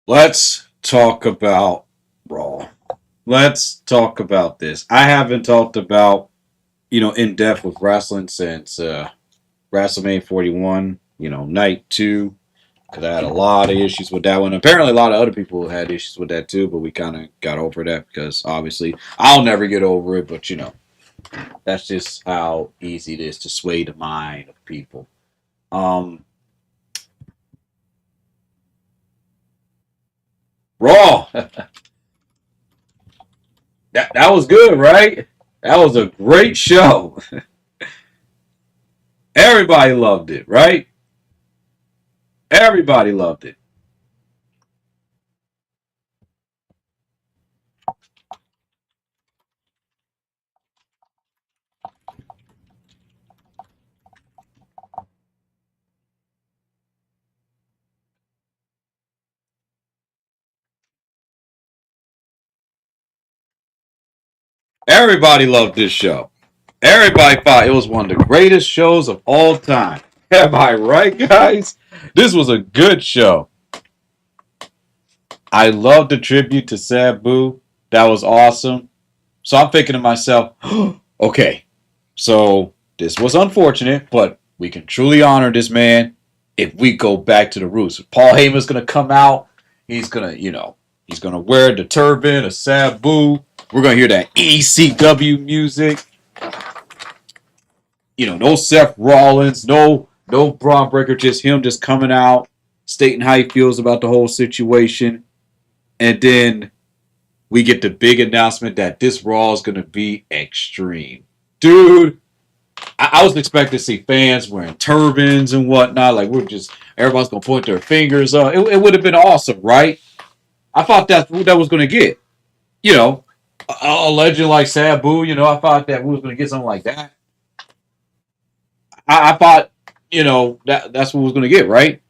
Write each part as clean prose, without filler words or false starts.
Let's talk about Raw. Let's talk about this. I haven't talked about, in depth with wrestling since WrestleMania 41, night two, because I had a lot of issues with that one. Apparently, a lot of other people had issues with that too, but we kind of got over that because obviously I'll never get over it, but that's just how easy it is to sway the mind of people. Um, Raw, that was good, right? That was a great show. Everybody loved it, right? Everybody loved it. Everybody loved this show. Everybody thought it was one of the greatest shows of all time. Am I right, guys? This was a good show. I loved the tribute to Sabu. That was awesome. So I'm thinking to myself, okay, so this was unfortunate, but we can truly honor this man if we go back to the roots. Paul Heyman's gonna come out. He's gonna, he's gonna wear the turban, a Sabu. We're gonna hear that ECW music. No Seth Rollins, no Braun Breaker, just him just coming out, stating how he feels about the whole situation. And then we get the big announcement that this Raw is going to be extreme. Dude, I was expecting to see fans wearing turbans and whatnot. Like, everybody's going to point their fingers up. It would have been awesome, right? I thought that's what that was going to get. You know, a legend like Sabu, I thought that we was going to get something like that. I thought, that's what we was going to get, right?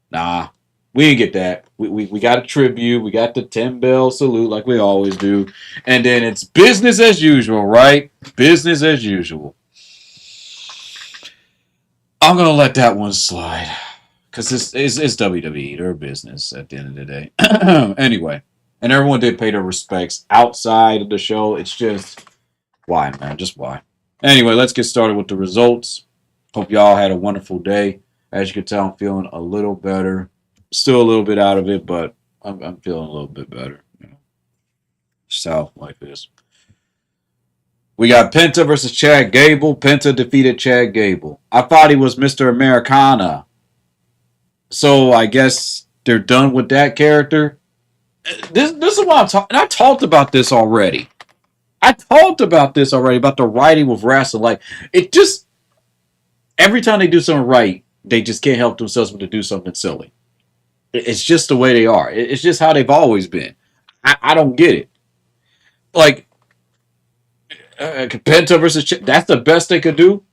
Nah, we didn't get that. We got a tribute. We got the 10 bell salute like we always do. And then it's business as usual, right? Business as usual. I'm going to let that one slide because it's WWE. They're business at the end of the day. Anyway, and everyone did pay their respects outside of the show. It's just, why, man? Just why? Anyway, let's get started with the results. Hope y'all had a wonderful day. As you can tell, I'm feeling a little better. Still a little bit out of it, but I'm feeling a little bit better. Just how life is. We got Penta versus Chad Gable. Penta defeated Chad Gable. I thought he was Mr. Americana. So I guess they're done with that character. This is what I'm talking. I talked about this already. About the writing with wrestling. Like, it just, every time they do something right, they just can't help themselves but to do something silly. It's just the way they are. It's just how they've always been. I don't get it. Like, Penta versus that's the best they could do.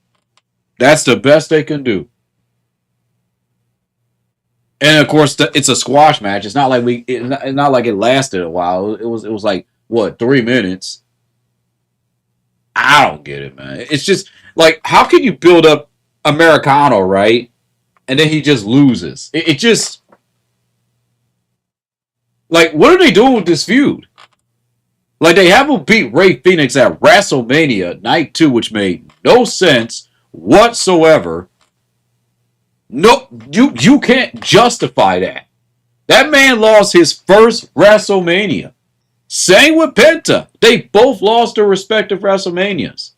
That's the best they can do. And of course, it's a squash match. It's not like it's not like it lasted a while. It was like what, 3 minutes. I don't get it, man. It's just like, how can you build up Americano, right? And then he just loses. It just, like, what are they doing with this feud? Like, they have him beat Ray Phoenix at WrestleMania Night 2, which made no sense whatsoever. No, you can't justify that. That man lost his first WrestleMania. Same with Penta. They both lost their respective WrestleManias.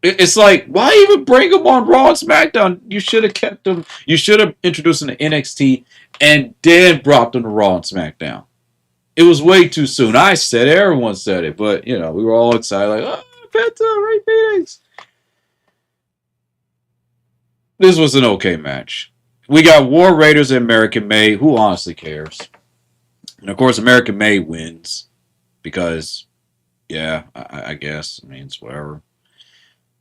It's like, why even bring them on Raw and SmackDown? You should have kept them. You should have introduced them to NXT and then brought them to Raw and SmackDown. It was way too soon. I said it, everyone said it, but we were all excited, like, oh, Penta, Ray Phoenix. This was an okay match. We got War Raiders and American May. Who honestly cares? And of course, American May wins because, yeah, I guess. I mean, it's whatever.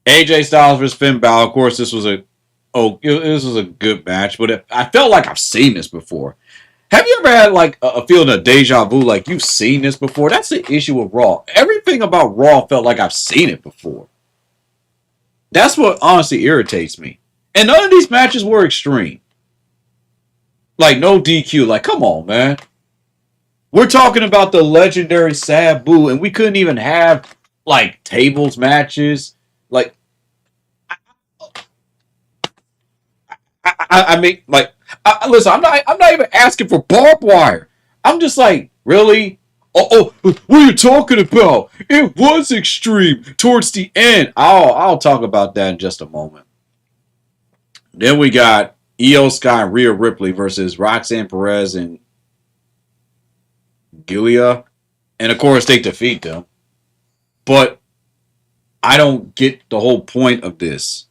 AJ Styles versus Finn Balor. Of course, this was a good match, but I felt like I've seen this before. Have you ever had like a feeling of deja vu, like you've seen this before? That's the issue with Raw. Everything about Raw felt like I've seen it before. That's what honestly irritates me. And none of these matches were extreme. Like no DQ. Like come on, man. We're talking about the legendary Sabu, and we couldn't even have like tables matches. Like I mean, like listen, I'm not even asking for barbed wire. I'm just like, really? What are you talking about? It was extreme towards the end. I'll talk about that in just a moment. Then we got Io Sky and Rhea Ripley versus Roxanne Perez and Giulia, and of course they defeat them. But I don't get the whole point of this.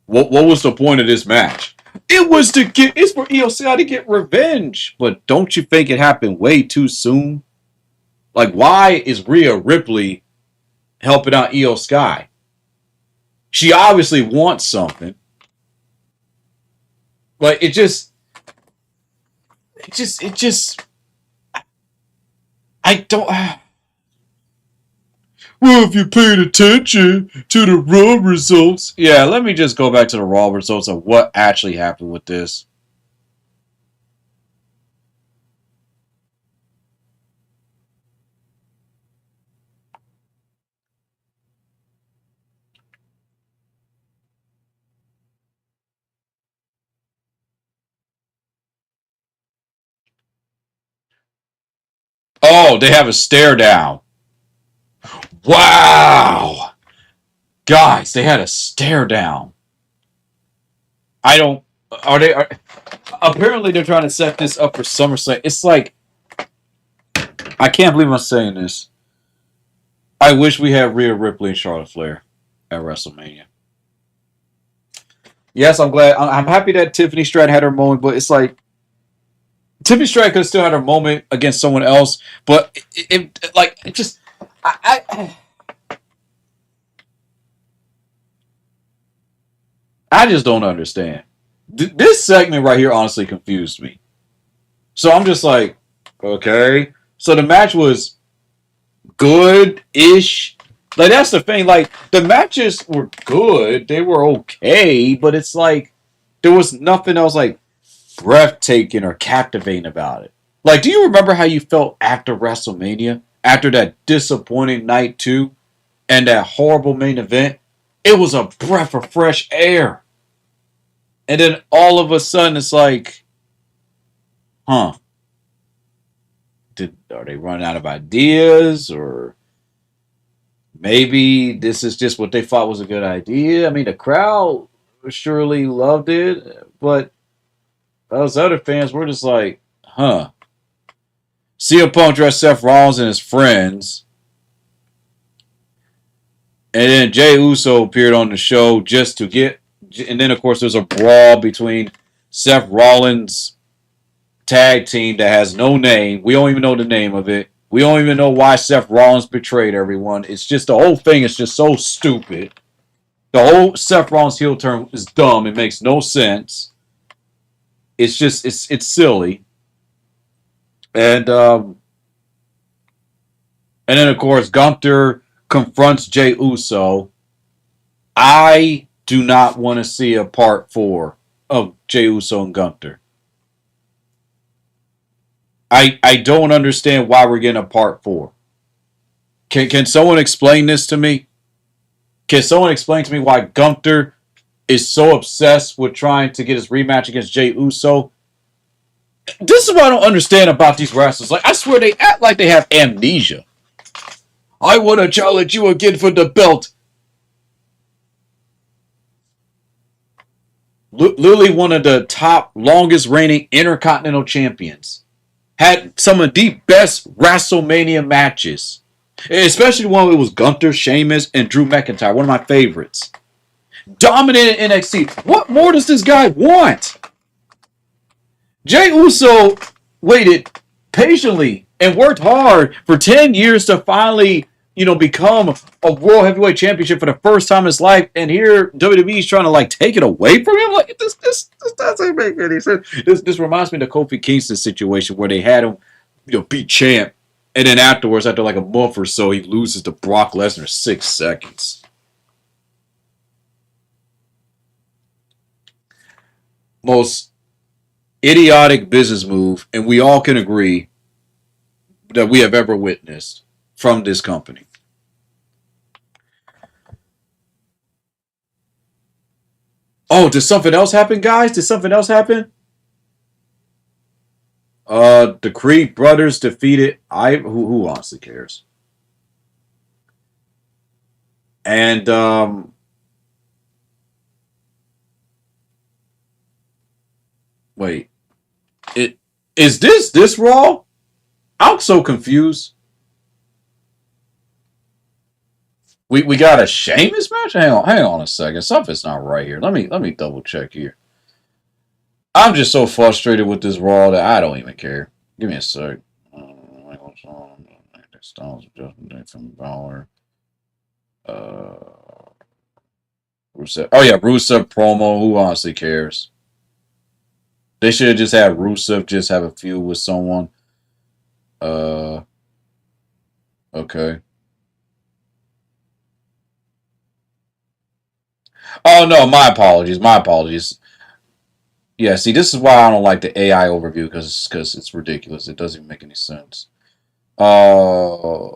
What was the point of this match? It's for Io Sky to get revenge. But don't you think it happened way too soon? Like, why is Rhea Ripley helping out Io Sky? She obviously wants something. Like it just. I don't. Well, if you paid attention to the Raw results. Yeah, let me just go back to the Raw results of what actually happened with this. Oh, they have a stare down. Wow. Guys, they had a stare down. I don't. Are they. Apparently, they're trying to set this up for SummerSlam. It's like. I can't believe I'm saying this. I wish we had Rhea Ripley and Charlotte Flair at WrestleMania. Yes, I'm glad. I'm happy that Tiffany Stratton had her moment, but it's like Tiffany Stratton could have still had her moment against someone else, but it just I just don't understand. This segment right here honestly confused me. So I'm just like, okay. So the match was good-ish. Like that's the thing. Like the matches were good, they were okay, but it's like there was nothing else like breathtaking or captivating about it. Like, do you remember how you felt after WrestleMania? After that disappointing night two and that horrible main event? It was a breath of fresh air. And then all of a sudden it's like, huh, are they running out of ideas? Or maybe this is just what they thought was a good idea. I mean, the crowd surely loved it, but those other fans were just like, huh. CM Punk dressed Seth Rollins and his friends. And then Jay Uso appeared on the show just to get. And then, of course, there's a brawl between Seth Rollins' tag team that has no name. We don't even know the name of it. We don't even know why Seth Rollins betrayed everyone. It's just the whole thing is just so stupid. The whole Seth Rollins heel turn is dumb. It makes no sense. It's just it's silly. And then of course Gunther confronts Jey Uso. I do not want to see a part 4 of Jey Uso and Gunther. I don't understand why we're getting a part 4. Can someone explain this to me? Can someone explain to me why Gunther is so obsessed with trying to get his rematch against Jey Uso? This is what I don't understand about these wrestlers. Like I swear they act like they have amnesia. I want to challenge you again for the belt. Literally one of the top, longest reigning Intercontinental Champions. Had some of the best WrestleMania matches. Especially one it was Gunther, Sheamus, and Drew McIntyre. One of my favorites. Dominated NXT. What more does this guy want? Jey Uso waited patiently and worked hard for 10 years to finally, become a World Heavyweight Championship for the first time in his life. And here WWE is trying to like take it away from him. Like this doesn't make any sense. This reminds me of the Kofi Kingston situation where they had him, be champ. And then afterwards, after like a month or so, he loses to Brock Lesnar 6 seconds. Most idiotic business move, and we all can agree that we have ever witnessed from this company. Oh, did something else happen, guys? Did something else happen? The Creed brothers defeated I. Who honestly cares? And wait, it is this Raw? I'm so confused. We got a Sheamus match. Hang on a second. Something's not right here. Let me double check here. I'm just so frustrated with this Raw that I don't even care. Give me a sec. Styles, Nathan Balor. Rusev. Oh yeah, Rusev promo. Who honestly cares? They should have just had Rusev just have a feud with someone. Uh, okay. Oh no, my apologies. My apologies. Yeah, see, this is why I don't like the AI overview because it's ridiculous. It doesn't even make any sense. Uh,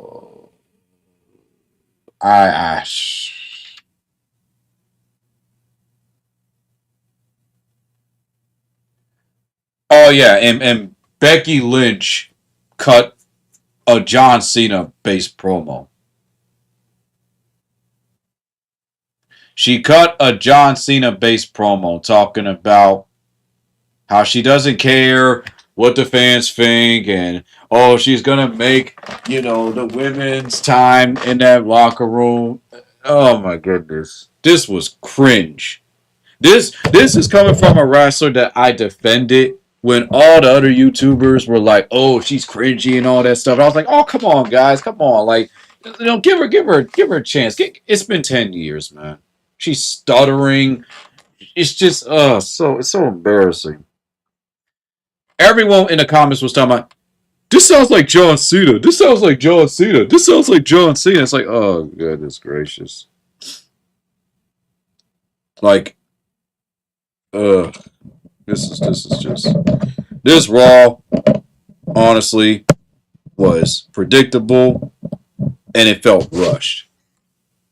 I, I oh yeah, and Becky Lynch cut a John Cena based promo. She cut a John Cena based promo talking about how she doesn't care what the fans think and oh she's gonna make the women's time in that locker room. Oh my goodness, this was cringe. This is coming from a wrestler that I defended when all the other YouTubers were like, "Oh, she's cringy and all that stuff." And I was like, "Oh, come on, guys, come on! Like, give her a chance. It's been 10 years, man. She's stuttering. It's just, it's so embarrassing." Everyone in the comments was talking about, "This sounds like John Cena. This sounds like John Cena. This sounds like John Cena." It's like, oh goodness gracious, like, uh, this is just this Raw. Honestly, was predictable and it felt rushed.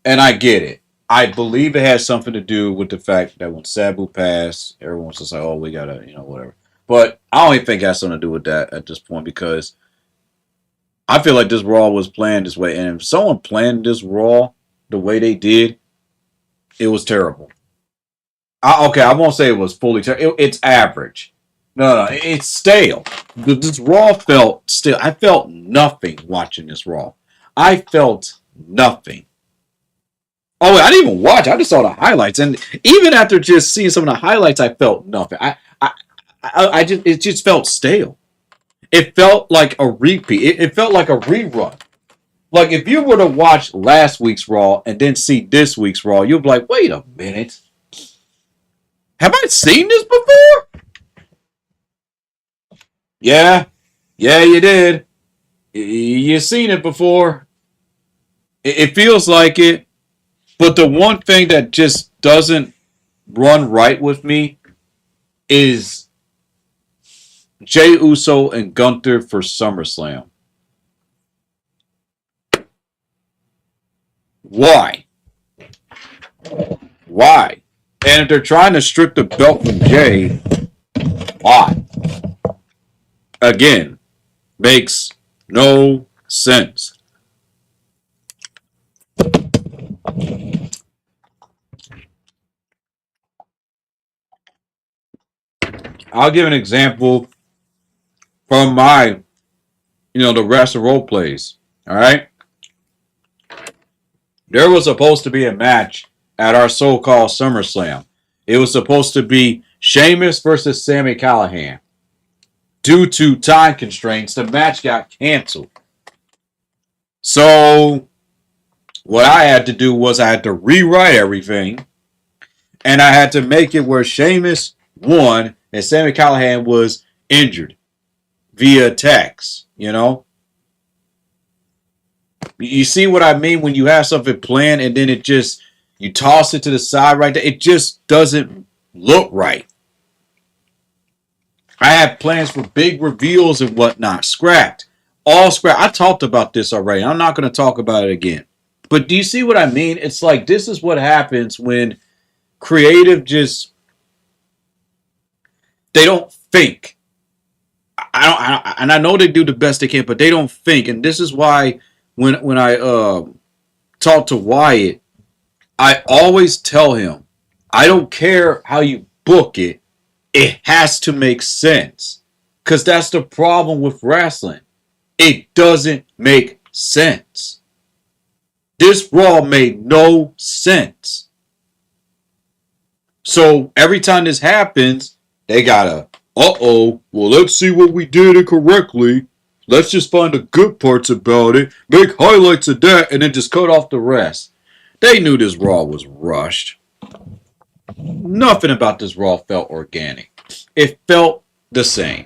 And I get it. I believe it has something to do with the fact that when Sabu passed, everyone's just like, "Oh, we gotta, whatever." But I don't even think it has something to do with that at this point because I feel like this Raw was planned this way. And if someone planned this Raw the way they did, it was terrible. Okay, I won't say it was fully terrible. It's average. No, it's stale. This Raw felt stale. I felt nothing watching this Raw. I felt nothing. Oh, wait, I didn't even watch. I just saw the highlights, and even after just seeing some of the highlights, I felt nothing. I just it just felt stale. It felt like a repeat. It felt like a rerun. Like if you were to watch last week's Raw and then see this week's Raw, you'll be like, "Wait a minute, have I seen this before?" Yeah, yeah, you did. You seen it before. It feels like it. But the one thing that just doesn't run right with me is Jay Uso and Gunther for SummerSlam. Why? Why? And if they're trying to strip the belt from Jay, why? Again, makes no sense. I'll give an example from my, the rest of role plays. All right. There was supposed to be a match at our so-called SummerSlam. It was supposed to be Sheamus versus Sami Callihan. Due to time constraints, the match got canceled. So what I had to do was I had to rewrite everything, and I had to make it where Sheamus won and Sami Callihan was injured via text. You see what I mean when you have something planned and then you toss it to the side right there. It just doesn't look right. I had plans for big reveals and whatnot. Scrapped. All scrapped. I talked about this already. I'm not going to talk about it again. But do you see what I mean? It's like this is what happens when creative just they don't think. And I know they do the best they can, but they don't think. And this is why when I talk to Wyatt, I always tell him, I don't care how you book it, it has to make sense. Because that's the problem with wrestling. It doesn't make sense. This Raw made no sense. So every time this happens, they gotta, well, let's see what we did incorrectly. Let's just find the good parts about it, make highlights of that, and then just cut off the rest. They knew this Raw was rushed. Nothing about this Raw felt organic. It felt the same.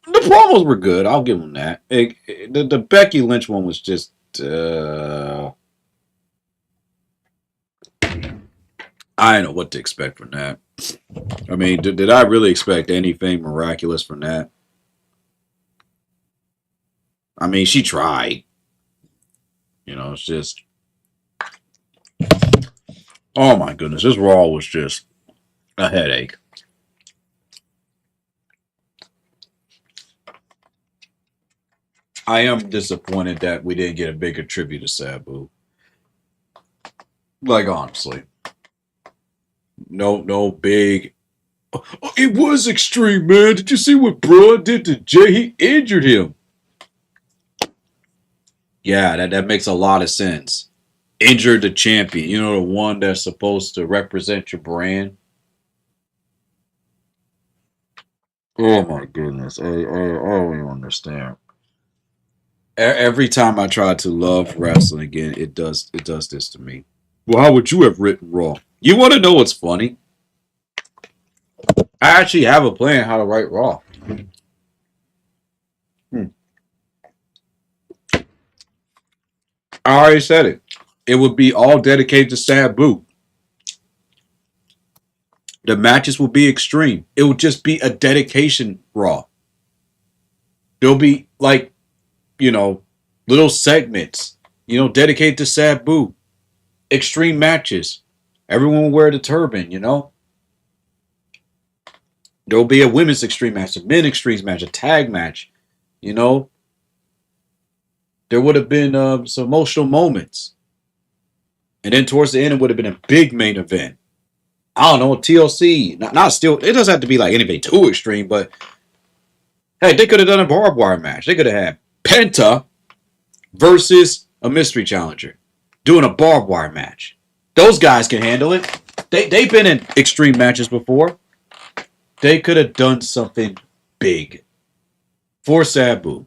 The promos were good. I'll give them that. The Becky Lynch one was just. I don't know what to expect from that. I mean, did I really expect anything miraculous from that? I mean, she tried. It's just. Oh my goodness, this Raw was just a headache. I am disappointed that we didn't get a bigger tribute to Sabu. Like, honestly. No big. Oh, it was extreme, man. Did you see what Braun did to Jay? He injured him. Yeah, that makes a lot of sense. Injured the champion. The one that's supposed to represent your brand. Oh my goodness. I don't even understand. Every time I try to love wrestling again, it does this to me. Well, how would you have written Raw? You want to know what's funny? I actually have a plan how to write Raw. I already said it. It would be all dedicated to Sabu. The matches will be extreme. It would just be a dedication Raw. There'll be like, little segments, dedicated to Sabu. Extreme matches. Everyone will wear the turban. There'll be a women's extreme match, a men extreme match, a tag match. There would have been some emotional moments. And then towards the end, it would have been a big main event. I don't know, TLC. Not still, it doesn't have to be like anything too extreme, but hey, they could have done a barbed wire match. They could have had Penta versus a mystery challenger doing a barbed wire match. Those guys can handle it. They've been in extreme matches before. They could have done something big for Sabu.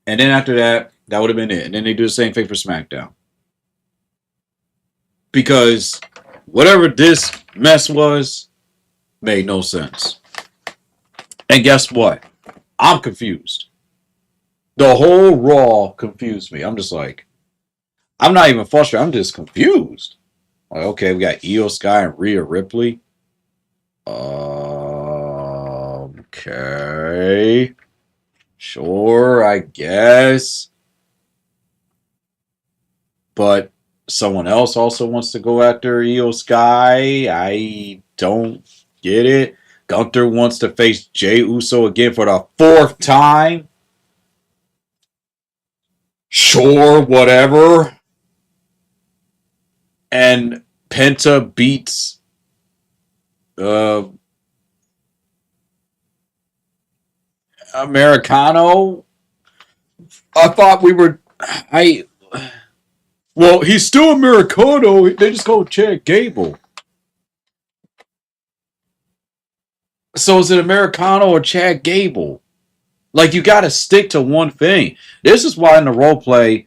And then after that, that would have been it. And then they do the same thing for SmackDown. Because whatever this mess was, made no sense. And guess what? I'm confused. The whole Raw confused me. I'm just like, I'm not even frustrated. I'm just confused. Like, okay, we got Io Sky and Rhea Ripley. Okay. Sure, I guess. But someone else also wants to go after Io Sky. I don't get it. Gunther wants to face Jey Uso again for the 4th time. Sure, whatever. And Penta beats Americano. I thought we were. Well, he's still Americano. They just call him Chad Gable. So is it Americano or Chad Gable? Like, you got to stick to one thing. This is why in the role play,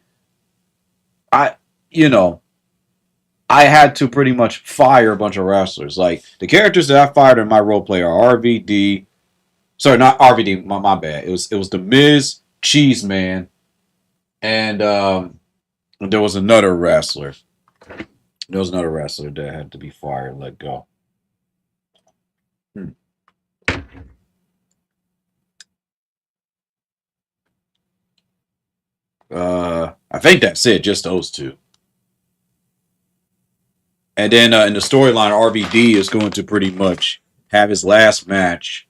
I had to pretty much fire a bunch of wrestlers. Like, the characters that I fired in my role play are RVD. Sorry, not RVD. My bad. It was the Miz, Cheeseman, and there was another wrestler. There was another wrestler that had to be fired and let go. I think that's it. Just those two. And then in the storyline, RVD is going to pretty much have his last match,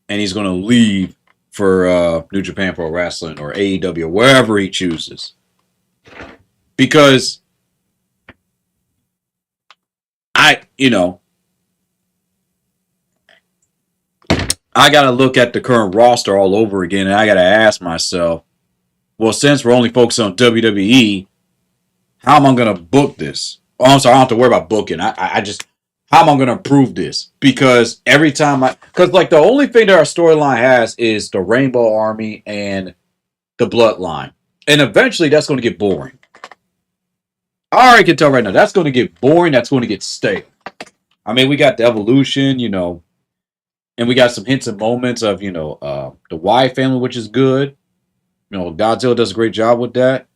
and he's going to leave for New Japan Pro Wrestling or AEW or wherever he chooses. Because I got to look at the current roster all over again, and I got to ask myself, well, since we're only focused on WWE, how am I going to book this? Oh, I'm sorry, I don't have to worry about booking. I just, how am I going to improve this? Because every time because like the only thing that our storyline has is the Rainbow Army and the Bloodline. And eventually that's going to get boring. I already can tell right now, that's going to get boring. That's going to get stale. I mean, we got the evolution, and we got some hints and moments of, the Y family, which is good. Godzilla does a great job with that.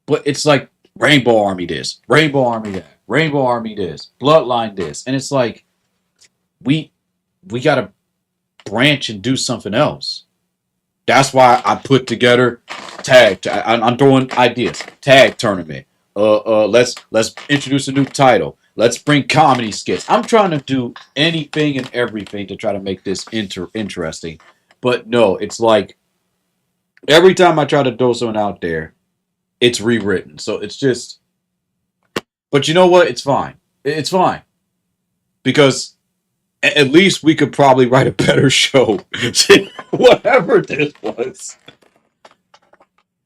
But it's like Rainbow Army this, Rainbow Army that, Rainbow Army this, Bloodline this. And it's like, we got to branch and do something else. That's why I put together I'm throwing ideas. Tag tournament. Let's introduce a new title. Let's bring comedy skits. I'm trying to do anything and everything to try to make this interesting. But no, it's like every time I try to throw something out there, it's rewritten. So it's just. But you know what? It's fine. It's fine because at least we could probably write a better show. Whatever this was.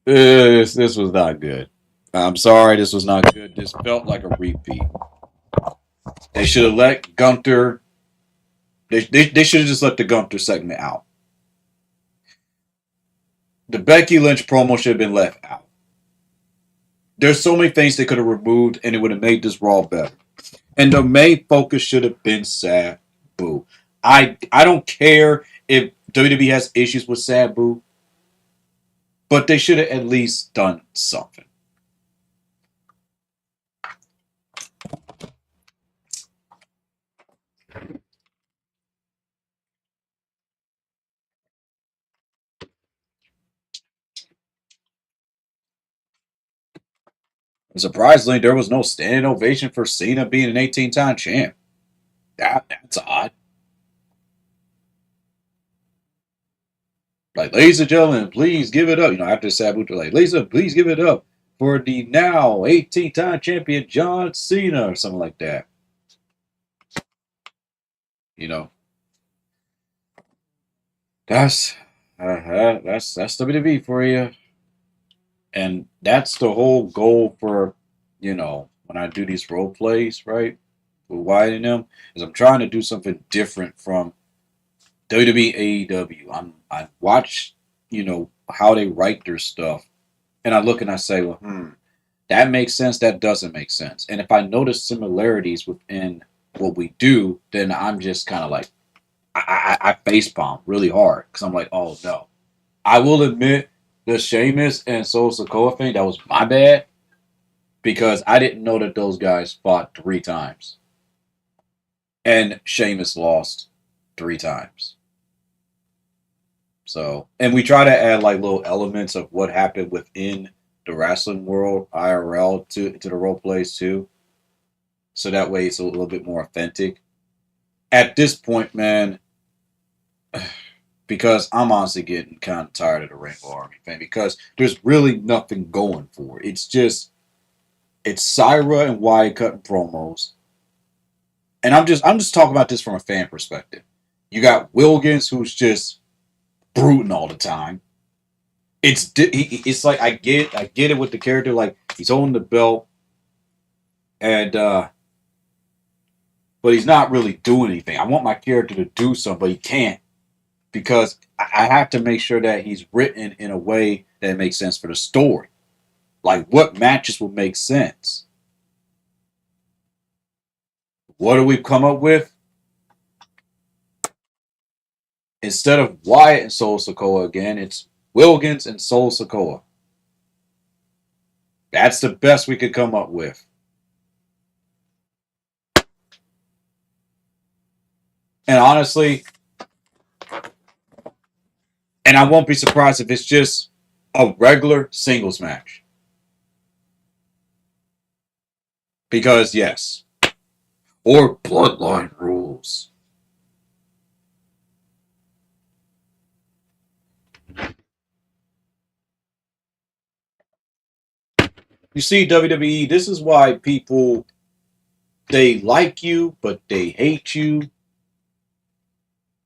This was not good. I'm sorry, this was not good. This felt like a repeat. They should have let Gunther. They should have just let the Gunther segment out. The Becky Lynch promo should have been left out. There's so many things they could have removed, and it would have made this Raw better. And the main focus should have been Sabu. I don't care if WWE has issues with Sabu, but they should have at least done something. Surprisingly, there was no standing ovation for Cena being an 18-time champ. That's odd. Like, ladies and gentlemen, please give it up. After Sabu, like, ladies and please give it up for the now 18-time champion John Cena or something like that. You know, that's that's WWE for you, and that's the whole goal for when I do these role plays, right? With Wyatt and them, is I'm trying to do something different from WWE AEW. I watch how they write their stuff, and I look and I say, well, that makes sense. That doesn't make sense. And if I notice similarities within what we do, then I'm just kind of like I facepalm really hard because I'm like, oh no. I will admit the Sheamus and Solo Sikoa thing, that was my bad because I didn't know that those guys fought 3 times. And Sheamus lost 3 times. So, and we try to add like little elements of what happened within the wrestling world, IRL, to the role plays too. So that way it's a little bit more authentic. At this point, man, because I'm honestly getting kind of tired of the Rainbow Army thing because there's really nothing going for it. It's Syra and Wyatt cutting promos, and I'm just talking about this from a fan perspective. You got Wilkins who's just brooding all the time. It's like I get it with the character, like he's holding the belt, and but he's not really doing anything. I want my character to do something, but he can't because I have to make sure that he's written in a way that makes sense for the story. Like, what matches will make sense? What do we come up with? Instead of Wyatt and Soul Sokoa again, it's Wilkins and Soul Sokoa. That's the best we could come up with. And honestly, and I won't be surprised if it's just a regular singles match. Because, yes, or bloodline rules. You see, WWE, this is why people, they like you, but they hate you.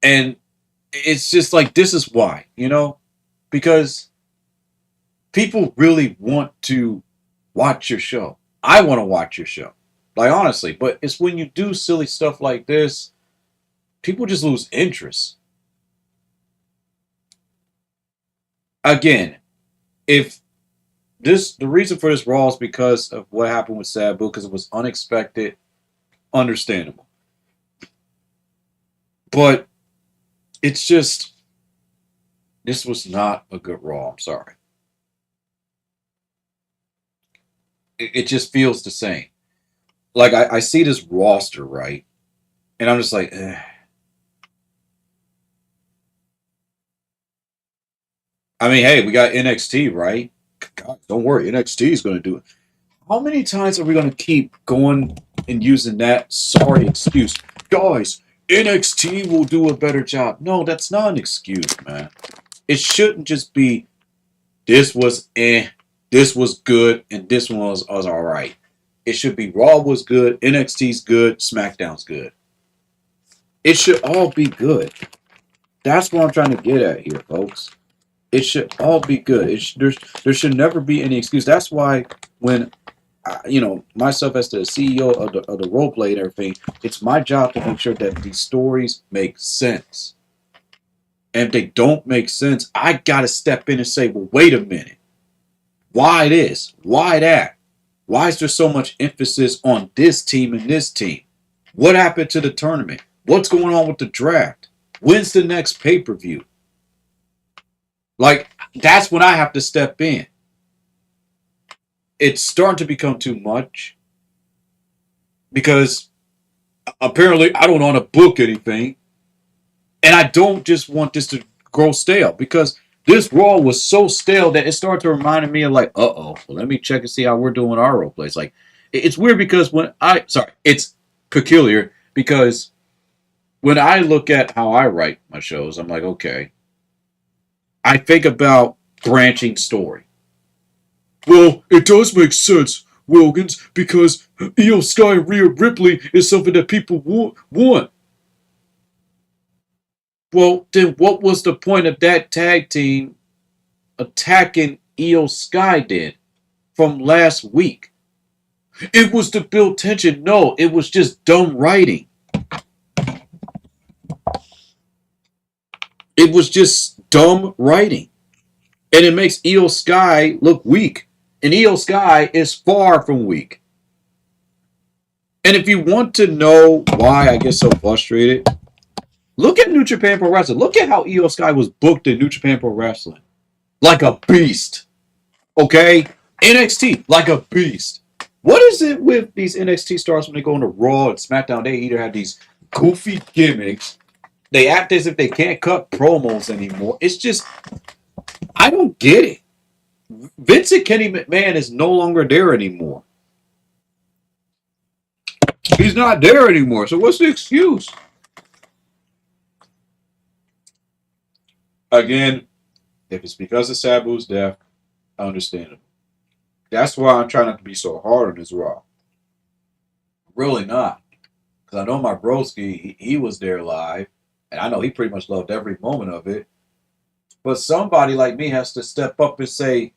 And it's just like, this is why, because people really want to watch your show. I want to watch your show. Like, honestly, but it's when you do silly stuff like this, people just lose interest. Again, if the reason for this Raw is because of what happened with Sabu, because it was unexpected, understandable. But it's just, this was not a good Raw. I'm sorry. It just feels the same. Like, I see this roster, right? And I'm just like, eh. I mean, hey, we got NXT, right? God, don't worry, NXT is going to do it. How many times are we going to keep going and using that sorry excuse? Guys, NXT will do a better job. No, that's not an excuse, man. It shouldn't just be this was this was good, and this one was all right. It should be Raw was good, NXT's good, SmackDown's good. It should all be good. That's what I'm trying to get at here, folks. It should all be good. There should never be any excuse. That's why when myself as the CEO of the role play and everything, it's my job to make sure that these stories make sense. And if they don't make sense, I gotta step in and say, well, wait a minute. Why this? Why that? Why is there so much emphasis on this team and this team? What happened to the tournament? What's going on with the draft? When's the next pay-per-view? Like, that's when I have to step in. It's starting to become too much because apparently I don't want to book anything. And I don't just want this to grow stale because this Raw was so stale that it started to remind me of like, well, let me check and see how we're doing our role plays. Like, it's weird because it's peculiar because when I look at how I write my shows, I'm like, okay, I think about branching story. Well, it does make sense, Wilkins, because Io Sky and Rhea Ripley is something that people want. Well, then what was the point of that tag team attacking Io Sky did from last week? It was to build tension. No, it was just dumb writing. It was just dumb writing. And it makes Io Sky look weak. And Io Sky is far from weak. And if you want to know why I get so frustrated, look at New Japan Pro Wrestling. Look at how Io Sky was booked in New Japan Pro Wrestling. Like a beast. Okay? NXT, like a beast. What is it with these NXT stars when they go into Raw and SmackDown? They either have these goofy gimmicks, they act as if they can't cut promos anymore. It's just, I don't get it. Vince and Kenny McMahon is no longer there anymore. He's not there anymore. So what's the excuse? Again, if it's because of Sabu's death, understandable. That's why I'm trying not to be so hard on this Raw. Really not. Because I know my broski, he was there live. And I know he pretty much loved every moment of it. But somebody like me has to step up and say,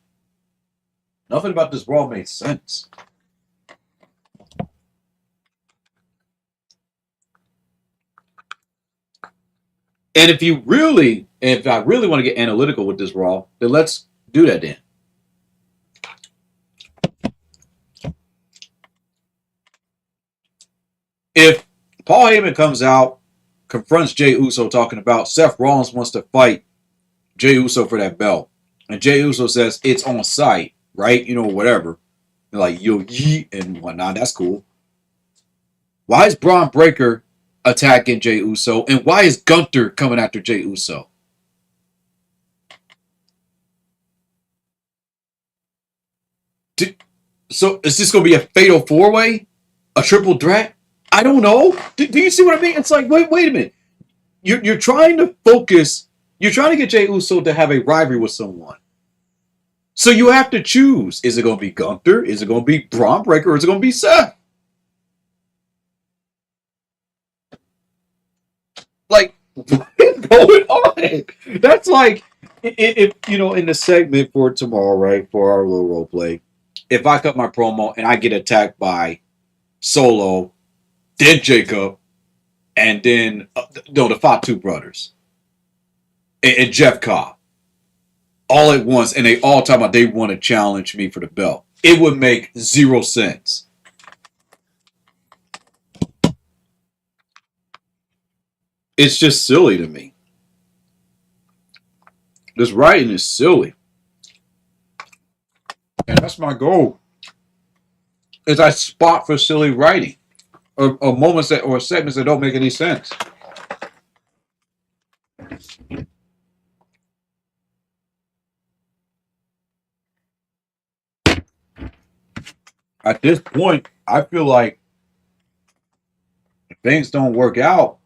nothing about this Raw made sense. And if I really want to get analytical with this Raw, then let's do that then. If Paul Heyman comes out, confronts Jey Uso talking about Seth Rollins wants to fight Jey Uso for that belt, and Jey Uso says it's on site, right? Whatever. They're like, yo, yeet and whatnot. That's cool. Why is Braun Breaker attacking Jey Uso, and why is Gunther coming after Jey Uso? So is this going to be a fatal four way, a triple threat? I don't know. Do you see what I mean? It's like wait a minute. You're trying to focus. You're trying to get Jey Uso to have a rivalry with someone. So you have to choose. Is it going to be Gunther? Is it going to be Braun Breaker? Or is it going to be Seth? Like, what is going on? That's like, if you know, in the segment for tomorrow, right, for our little role play, if I cut my promo and I get attacked by Solo, then Jacob, and then no, the Fatu brothers and Jeff Cobb all at once, and they all talk about they want to challenge me for the belt. It would make zero sense. It's just silly to me. This writing is silly, and that's my goal. Is I spot for silly writing or moments that or segments that don't make any sense. At this point, I feel like if things don't work out,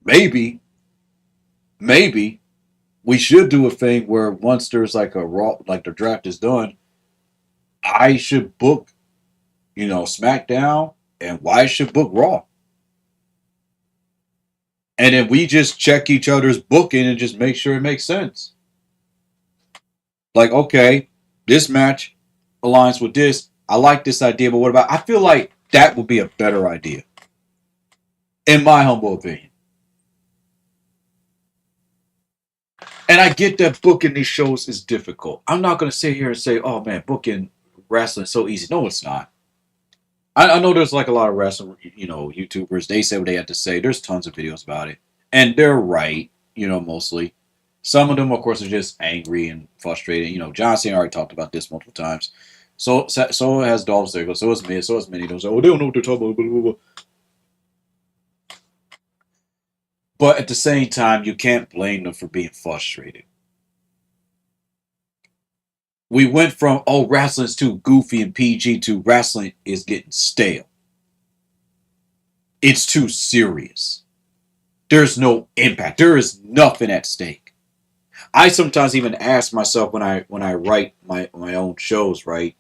maybe, maybe we should do a thing where once there's like a raw, like the draft is done, I should book, you know, SmackDown, and Why should book Raw, and then we just check each other's booking and just make sure it makes sense. Like, okay, this match aligns with this. I like this idea, but what about? I feel like that would be a better idea, in my humble opinion. And I get that booking these shows is difficult. I'm not going to sit here and say, oh man, booking wrestling is so easy. No, it's not. I know there's like a lot of wrestling, you know, YouTubers. They say what they have to say. There's tons of videos about it. And they're right, you know, mostly. Some of them, of course, are just angry and frustrated. You know, John Cena already talked about this multiple times. So has Dolph Ziggler. So has Miz. So has many. Don't say, oh, they don't know what they're talking about. Blah, blah, blah. But at the same time, you can't blame them for being frustrated. We went from, oh, wrestling's too goofy and PG to wrestling is getting stale. It's too serious. There's no impact. There is nothing at stake. I sometimes even ask myself when I write my own shows, right,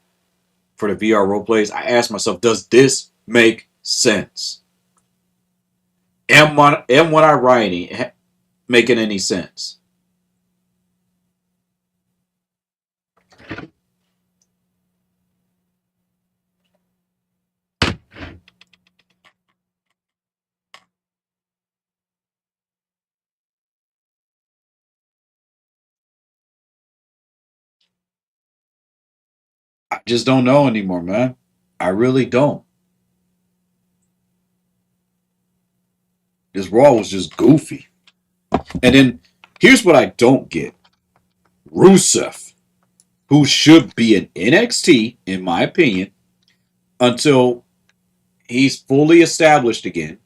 for the VR role plays, I ask myself, does this make sense? Am what I'm writing making any sense? I just don't know anymore, man. I really don't. This Raw was just goofy. And then here's what I don't get. Rusev, who should be in NXT, in my opinion, until he's fully established again,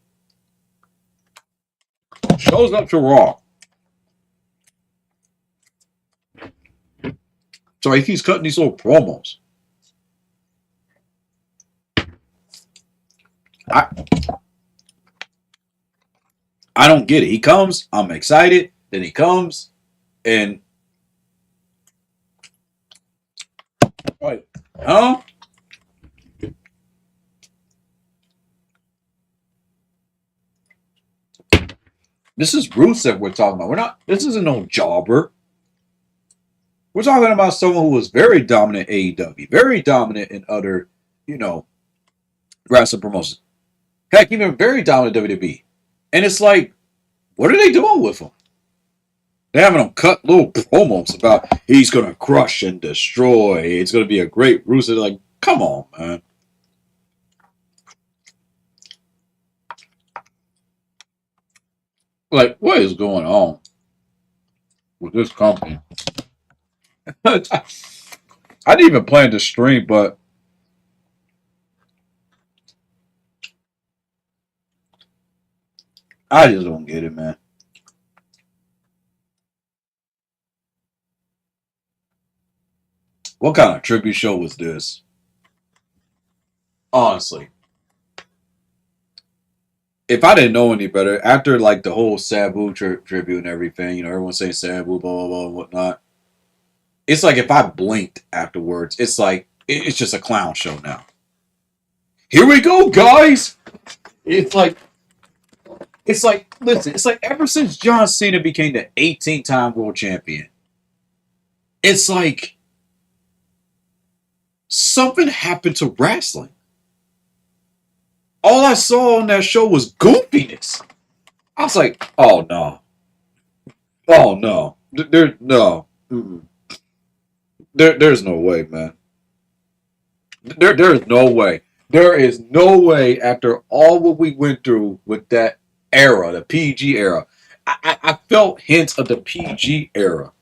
shows up to Raw. So he keeps cutting these little promos. I I don't get it. He comes, I'm excited. Then he comes, and like, huh? This is Rusev we're talking about. We're not. This isn't no jobber. We're talking about someone who was very dominant in AEW, very dominant in other, you know, wrestling promotions. Heck, even very dominant in WWE. And it's like, what are they doing with him? They're having him cut little promos about he's gonna crush and destroy. It's gonna be a great Rusev. Like, come on, man. Like, what is going on with this company? I didn't even plan to stream, but I just don't get it, man. What kind of tribute show was this? Honestly, if I didn't know any better, after like the whole Sabu tribute and everything, everyone's saying Sabu, blah blah blah, and whatnot. It's like if I blinked afterwards, it's like it's just a clown show now. Here we go, guys. It's like listen, it's like ever since John Cena became the 18-time world champion, it's like something happened to wrestling. All I saw on that show was goofiness. I was like, oh no, oh no, there no, there's no way, man. There's no way. There is no way after all what we went through with that era, the PG era. I felt hints of the PG era.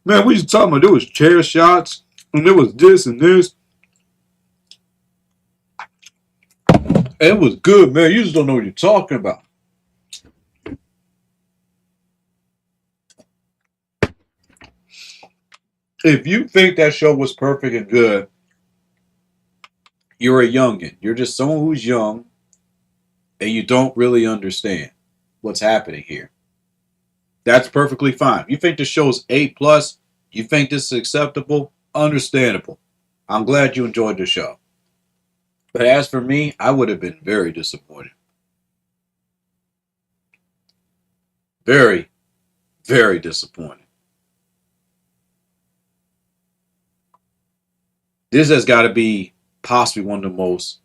Man, we just talking about there was chair shots and there was this and this. It was good, man. You just don't know what you're talking about. If you think that show was perfect and good, you're a youngin. You're just someone who's young and you don't really understand what's happening here. That's perfectly fine. You think the show's A plus, you think this is acceptable, understandable. I'm glad you enjoyed the show. But as for me, I would have been very disappointed. Very, very disappointed. This has got to be possibly one of the most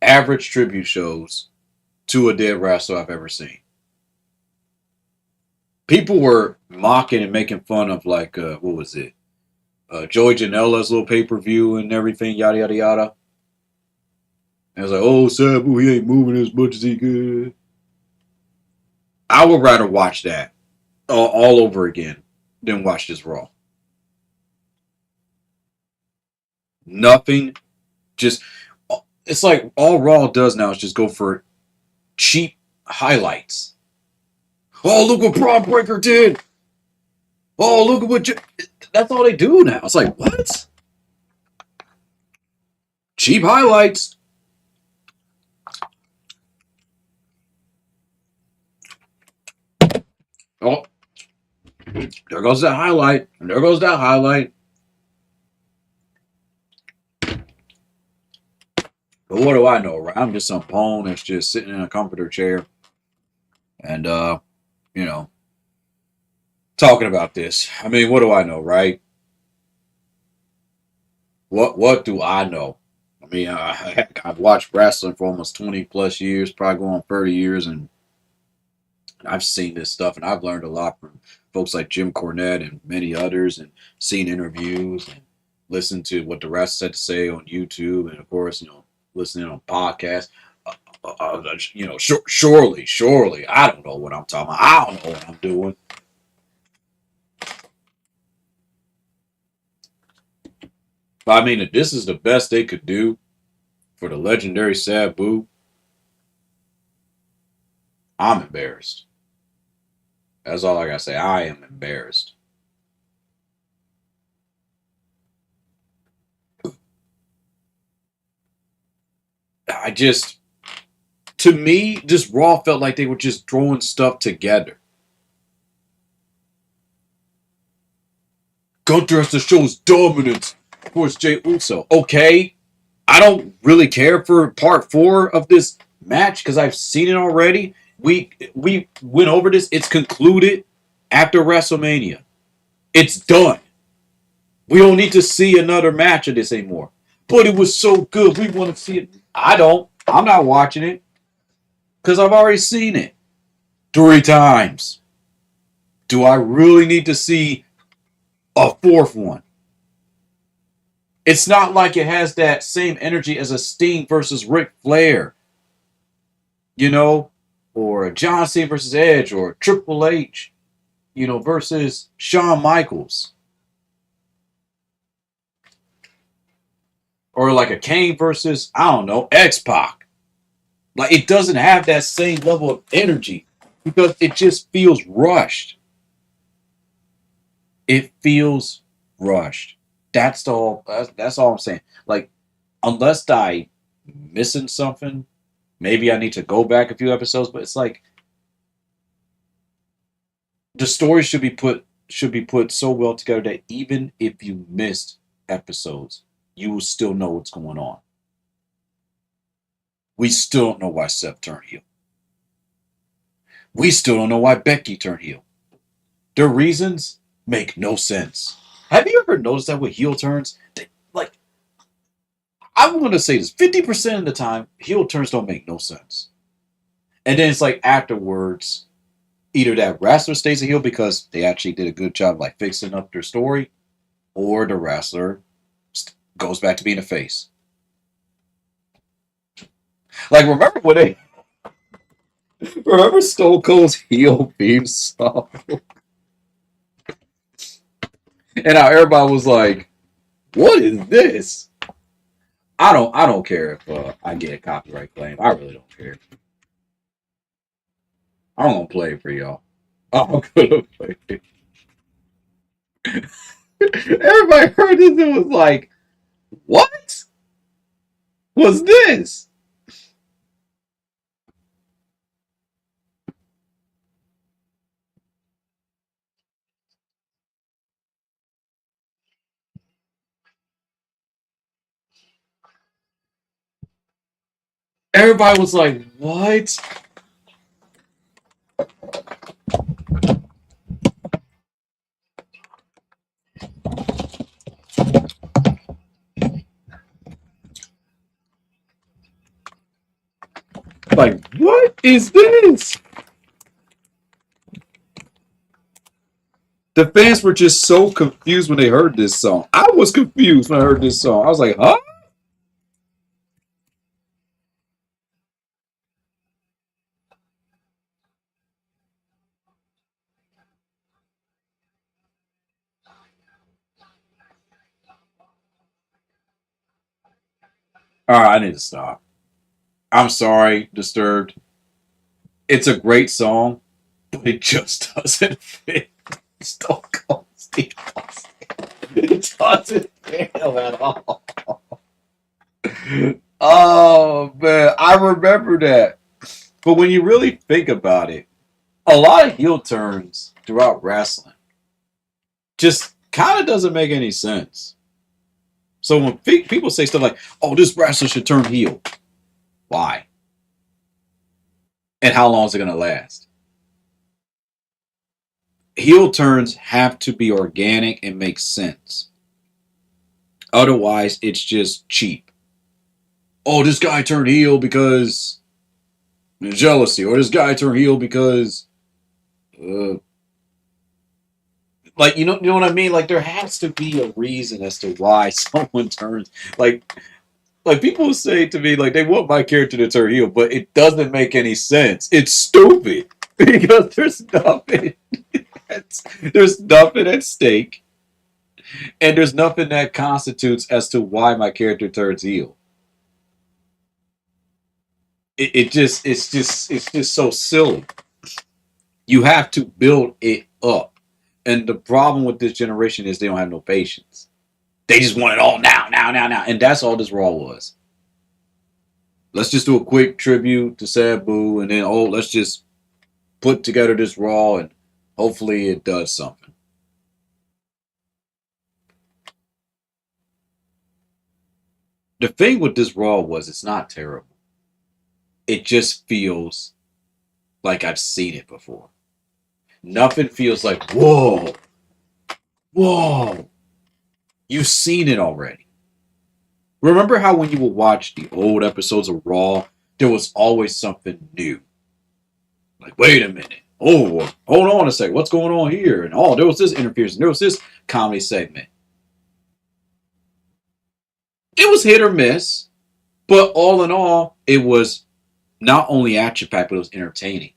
average tribute shows to a dead wrestler I've ever seen. People were mocking and making fun of like what was it? Joey Janela's little pay-per-view and everything, yada yada yada. And I was like, oh Sabu, he ain't moving as much as he could. I would rather watch that all over again than watch this Raw. Nothing, just it's like all Raw does now is just go for cheap highlights. Oh, look what Braun Breaker did. Oh, look at what that's all they do now. It's like, what? Cheap highlights. Oh, there goes that highlight. And there goes that highlight. But what do I know, right? I'm just some pawn that's just sitting in a comforter chair and you know, talking about this. I mean, what do I know, right? What do I know? I mean, I've watched wrestling for almost 20 plus years, probably going on 30 years, and I've seen this stuff, and I've learned a lot from folks like Jim Cornette and many others, and seen interviews and listened to what the rest had to say on YouTube, and of course, listening on podcasts. Surely, I don't know what I'm talking about. I don't know what I'm doing. But I mean, if this is the best they could do for the legendary Sabu, I'm embarrassed. That's all I gotta say. I am embarrassed. I just, to me, just Raw felt like they were just throwing stuff together. Gunther has to show his dominance. Of course, Jay Uso. Okay, I don't really care for part 4 of this match because I've seen it already. We went over this. It's concluded after WrestleMania. It's done. We don't need to see another match of this anymore. But it was so good. We want to see it. I don't. I'm not watching it because I've already seen it 3 times. Do I really need to see a 4th one? It's not like it has that same energy as a Sting versus Ric Flair, or a John Cena versus Edge, or Triple H, versus Shawn Michaels, or like a Kane versus, I don't know, X-Pac. Like, it doesn't have that same level of energy because it just feels rushed. It feels rushed. That's all I'm saying. Like, unless I missing something, maybe I need to go back a few episodes. But it's like the story should be put so well together that even if you missed episodes, you will still know what's going on. We still don't know why Seth turned heel. We still don't know why Becky turned heel. Their reasons make no sense. Have you ever noticed that with heel turns? Like, I'm going to say this 50% of the time, heel turns don't make no sense. And then it's like afterwards, either that wrestler stays a heel because they actually did a good job like fixing up their story, or the wrestler goes back to being a face. Like, remember Stone Cold's heel theme song? And how everybody was like, what is this? I don't care if I get a copyright claim. I really don't care. I'm gonna play it for y'all. I'm gonna play it. Everybody heard this and was like, what was this? Everybody was like, what? Like, what is this? The fans were just so confused when they heard this song. I was confused when I heard this song. I was like, huh? All right, I need to stop. I'm sorry, Disturbed. It's a great song, but it just doesn't fit Stone Cold Steve Austin. It doesn't fit him at all. Oh man, I remember that. But when you really think about it, a lot of heel turns throughout wrestling just kind of doesn't make any sense. So when people say stuff like, "Oh, this wrestler should turn heel," why? And how long is it going to last? Heel turns have to be organic and make sense. Otherwise, it's just cheap. Oh, this guy turned heel because jealousy, or this guy turned heel because, uh, like, you know what I mean. Like, there has to be a reason as to why someone turns. Like people say to me, like they want my character to turn heel, but it doesn't make any sense. It's stupid because there's nothing at stake, and there's nothing that constitutes as to why my character turns heel. It's just so silly. You have to build it up, and the problem with this generation is they don't have no patience. They just want it all now, now, now, now, and that's all this Raw was. Let's just do a quick tribute to Sabu, and then let's just put together this Raw, and hopefully it does something. The thing with this Raw was it's not terrible. It just feels like I've seen it before. Nothing feels like, whoa, whoa, you've seen it already. Remember how when you would watch the old episodes of Raw, there was always something new. Like, wait a minute. Oh, hold on a second. What's going on here? And there was this interference. And there was this comedy segment. It was hit or miss, but all in all, it was not only action packed, but it was entertaining.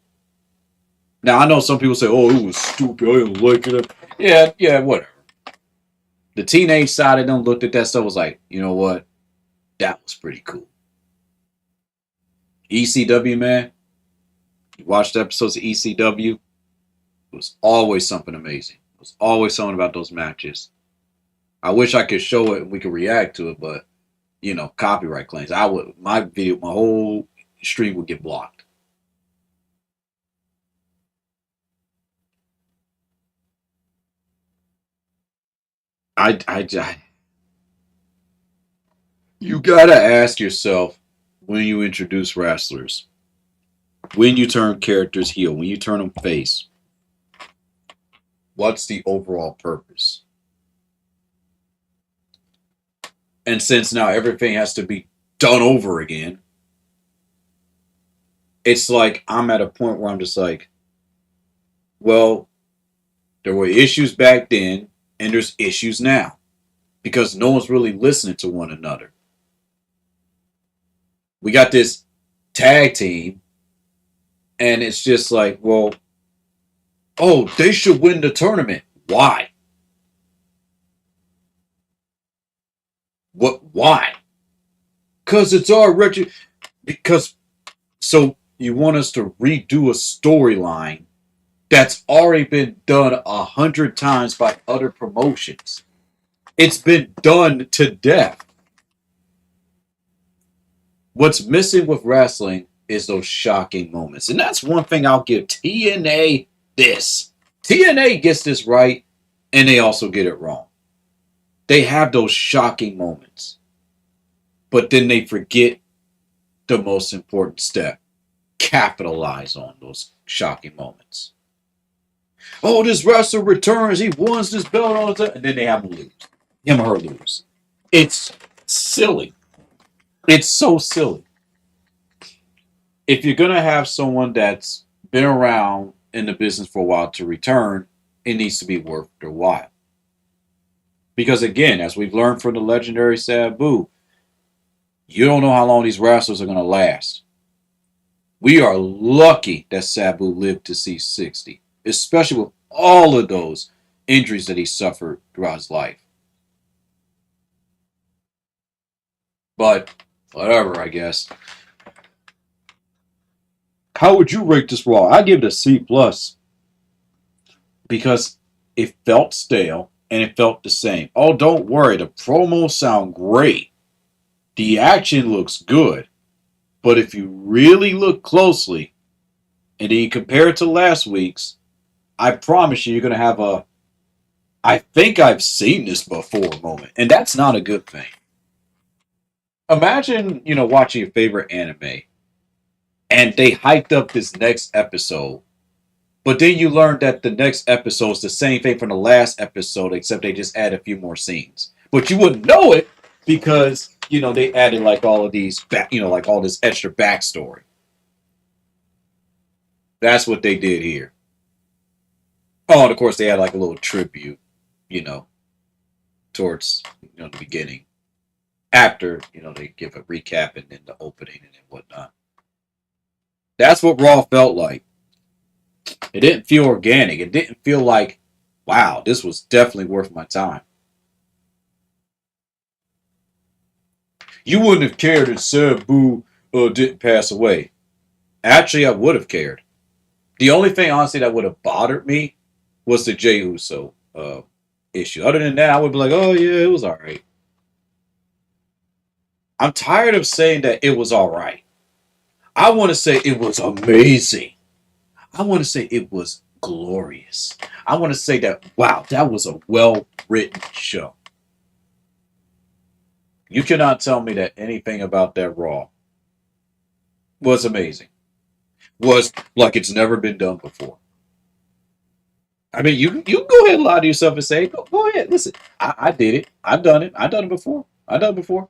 Now I know some people say, "Oh, it was stupid. I didn't like it." Yeah, yeah, whatever. The teenage side of them looked at that stuff was like, you know what? That was pretty cool. ECW man, you watched episodes of ECW. It was always something amazing. It There's always something about those matches. I wish I could show it and we could react to it, but copyright claims. I would my video, my whole stream would get blocked. I you gotta ask yourself when you introduce wrestlers, when you turn characters heel, when you turn them face, what's the overall purpose? And since now everything has to be done over again, it's like I'm at a point where I'm just like, well, there were issues back then, and there's issues now because no one's really listening to one another. We got this tag team, and it's just like, well, oh, they should win the tournament. Why? What? Why? Because it's already. Because so you want us to redo a storyline that's already been done 100 times by other promotions. It's been done to death. What's missing with wrestling is those shocking moments. And that's one thing I'll give TNA this. TNA gets this right, and they also get it wrong. They have those shocking moments, but then they forget the most important step: capitalize on those shocking moments. Oh, this wrestler returns, he wants this belt all the time, and then they have him lose. Him or her lose. It's silly. It's so silly. If you're gonna have someone that's been around in the business for a while to return, it needs to be worth their while. Because again, as we've learned from the legendary Sabu, you don't know how long these wrestlers are gonna last. We are lucky that Sabu lived to see 60, especially with all of those injuries that he suffered throughout his life. But whatever, I guess. How would you rate this Raw? I give it a C plus because it felt stale and it felt the same. Oh, don't worry, the promos sound great. The action looks good. But if you really look closely and then you compare it to last week's, I promise you're going to have a I think I've seen this before moment. And that's not a good thing. Imagine, watching your favorite anime and they hyped up this next episode. But then you learn that the next episode is the same thing from the last episode, except they just add a few more scenes. But you wouldn't know it because, they added like all of these, like all this extra backstory. That's what they did here. Oh, and of course they had like a little tribute, you know, towards, the beginning. After, they give a recap and then the opening and whatnot. That's what Raw felt like. It didn't feel organic. It didn't feel like, wow, this was definitely worth my time. You wouldn't have cared if Sabu didn't pass away. Actually, I would have cared. The only thing, honestly, that would have bothered me was the Jey Uso issue. Other than that, I would be like, oh, yeah, it was all right. I'm tired of saying that it was all right. I want to say it was amazing. I want to say it was glorious. I want to say that, wow, that was a well written show. You cannot tell me that anything about that Raw was amazing. Was like it's never been done before. I mean, you go ahead and lie to yourself and say, go ahead, listen, I did it. I've done it. I've done it before. I've done it before.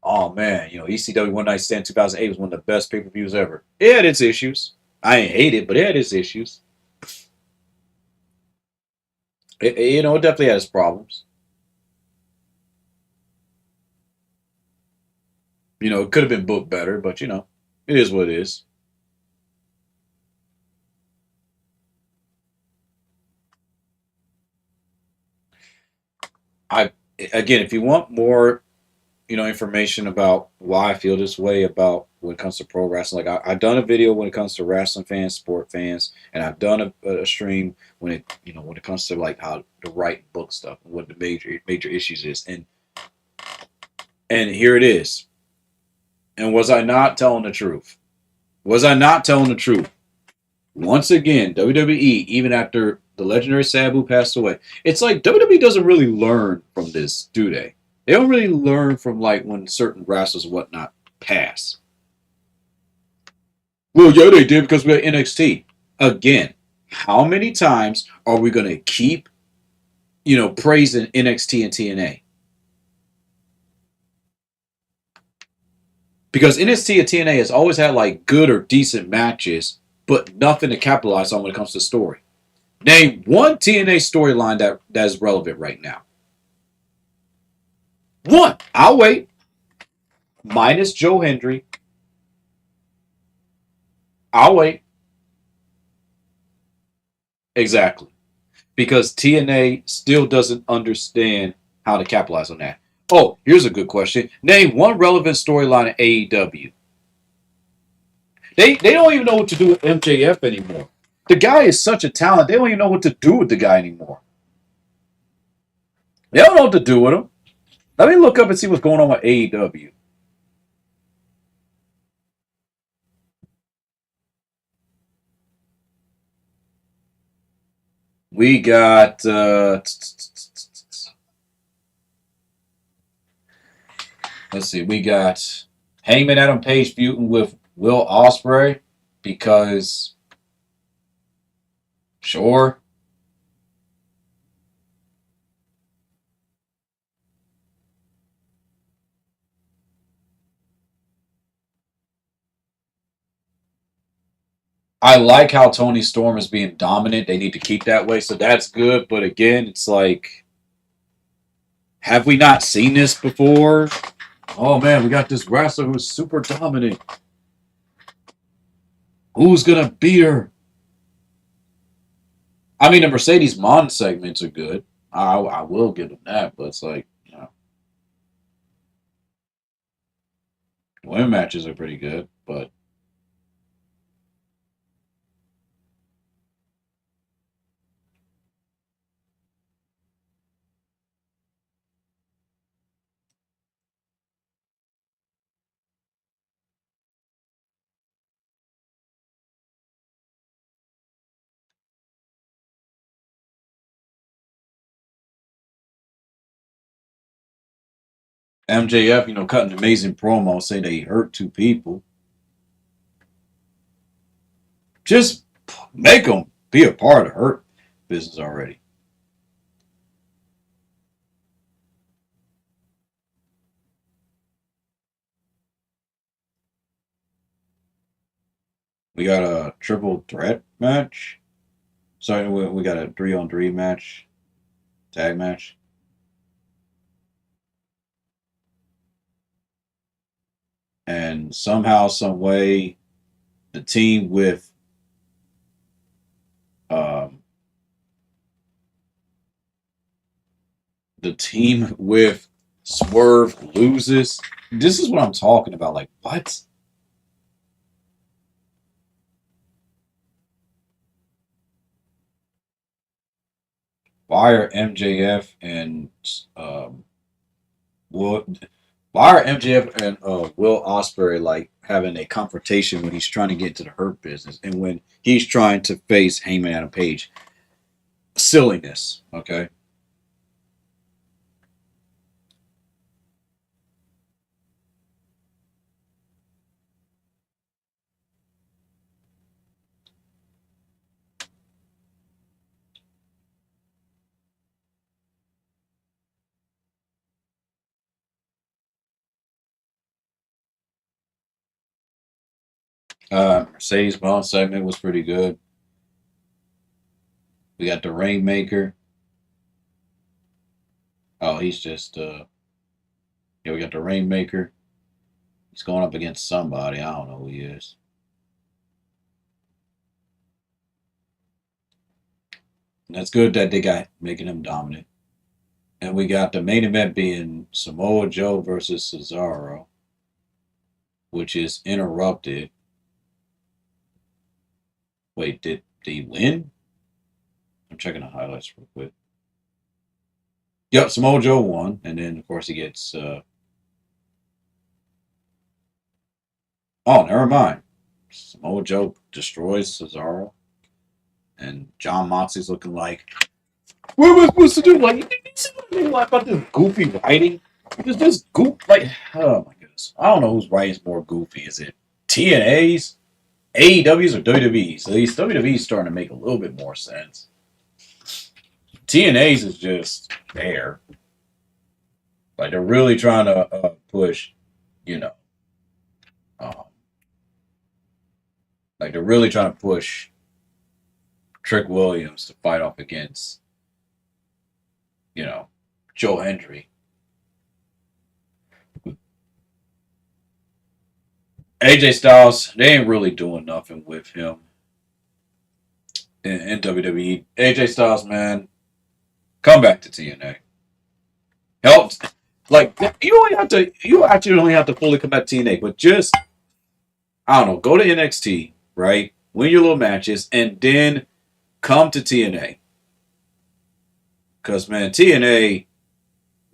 Oh man, ECW One Night Stand 2008 was one of the best pay per views ever. It had its issues. I ain't hate it, but it had its issues. It definitely had its problems. It could have been booked better, but it is what it is. I Again, if you want more, information about why I feel this way about when it comes to pro wrestling. Like I've done a video when it comes to wrestling fans, sport fans, and I've done a stream when it comes to like how to write book stuff and what the major issues is. And here it is. And was I not telling the truth? Was I not telling the truth? Once again, WWE, even after the legendary Sabu passed away, it's like WWE doesn't really learn from this, do they? They don't really learn from like when certain wrestlers and whatnot pass. Well, yeah, they did because we're NXT. Again, how many times are we going to keep, praising NXT and TNA? Because NXT and TNA has always had like good or decent matches, but nothing to capitalize on when it comes to story. Name one TNA storyline that is relevant right now. One. I'll wait. Minus Joe Hendry. I'll wait. Exactly. Because TNA still doesn't understand how to capitalize on that. Oh, here's a good question. Name one relevant storyline in AEW. They don't even know what to do with MJF anymore. The guy is such a talent. They don't even know what to do with the guy anymore. They don't know what to do with him. Let me look up and see what's going on with AEW. We got let's see, we got Heyman Adam Page feuding with Will Ospreay because sure. I like how Tony Storm is being dominant. They need to keep that way, so that's good. But again, it's like, have we not seen this before? Oh man, we got this wrestler who's super dominant. Who's gonna beat her? I mean, the Mercedes Mon segments are good. I will give them that, but it's like, women matches are pretty good. But MJF, cut an amazing promo saying that he hurt two people. Just make them be a part of Hurt business already. We got a triple threat match. Sorry, we got a 3-on-3 match, tag match, and somehow, some way, the team with um, the team with Swerve loses. This is what I'm talking about. Like what? Why are MJF and um, Will? Why are MJF and Will Ospreay like having a confrontation when he's trying to get to the Hurt business and when he's trying to face Heyman Adam Page? Silliness. Okay. Mercedes Bond segment was pretty good. We got the Rainmaker. Oh, he's just yeah. We got the Rainmaker. He's going up against somebody. I don't know who he is. And that's good that they got making him dominant. And we got the main event being Samoa Joe versus Cesaro which is interrupted. Wait, did he win? I'm checking the highlights real quick. Yep, Samoa Joe won, and then of course he gets. Oh, never mind. Samoa Joe destroys Cesaro, and John Moxley's looking like, what am I supposed to do? Like, you see what about this goofy writing? Just this goof, like, oh my goodness. I don't know whose writing's more goofy. Is it TNA's, AEW's, or WWE's? At least WWE's starting to make a little bit more sense. TNA's is just there. Like, they're really trying to push, you know, um, like, they're really trying to push Trick Williams to fight off against, you know, Joe Hendry. AJ Styles, they ain't really doing nothing with him in WWE. AJ Styles, man, come back to TNA. Help, like you only have to. You actually only have to fully come back to TNA, but just I don't know, go to NXT, right? Win your little matches, and then come to TNA. Because man, TNA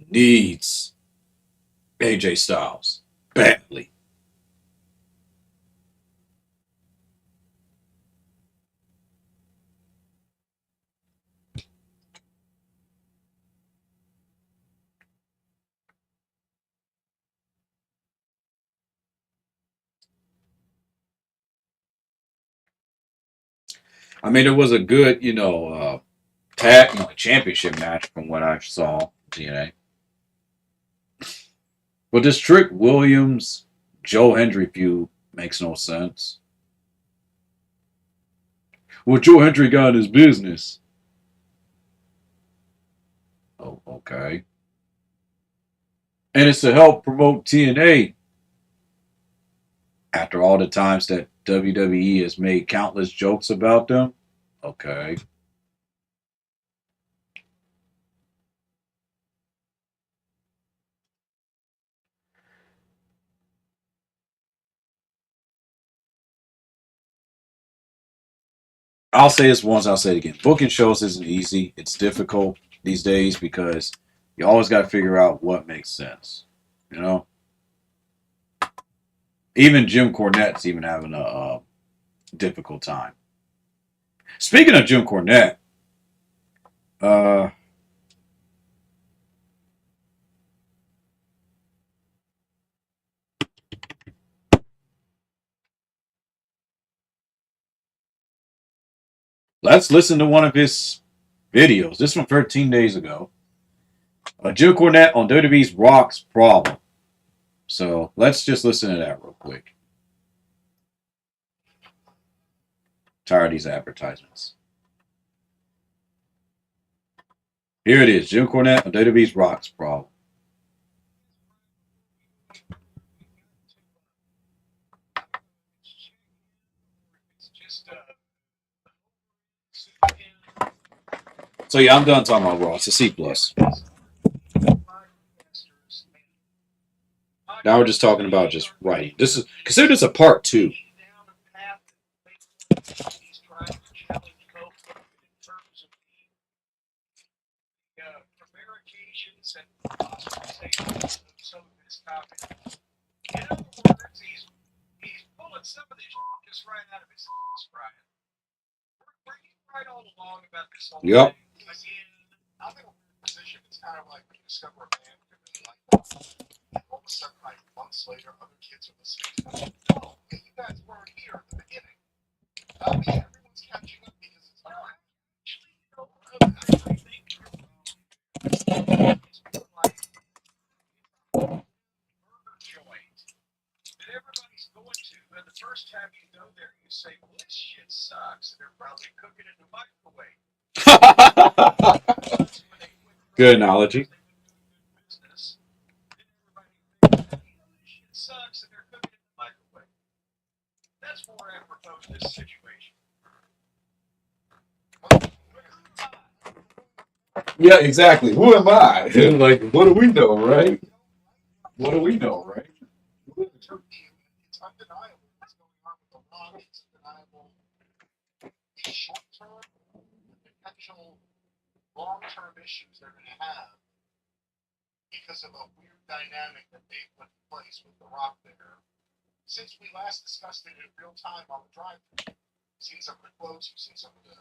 needs AJ Styles badly. I mean, it was a good, tag, championship match from what I saw TNA. But this Trick Williams Joe Hendry feud makes no sense. Well, Joe Hendry got in his business. Oh, okay. And it's to help promote TNA after all the times that WWE has made countless jokes about them. Okay. I'll say this once, I'll say it again. Booking shows isn't easy. It's difficult these days because you always got to figure out what makes sense. You know? Even Jim Cornette's even having a difficult time. Speaking of Jim Cornette, uh, let's listen to one of his videos. This one 13 days ago. Jim Cornette on WWE's Rock's Problem. So let's just listen to that real quick. Tired of these advertisements. Here it is, Jim Cornette on WWE's Rock's Problem. So yeah, I'm done talking about Raw. It's a C plus. Now we're just talking about just writing. This is consider this a part two. Yep. Good analogy. Yeah, exactly. Who am I? Like, what do we know, right? What do we know, right? the short-term, the potential long-term issues they're going to have because of a weird dynamic that they put in place with The Rock there. Since we last discussed it in real time on the drive, you've seen some of the quotes, you've seen some of the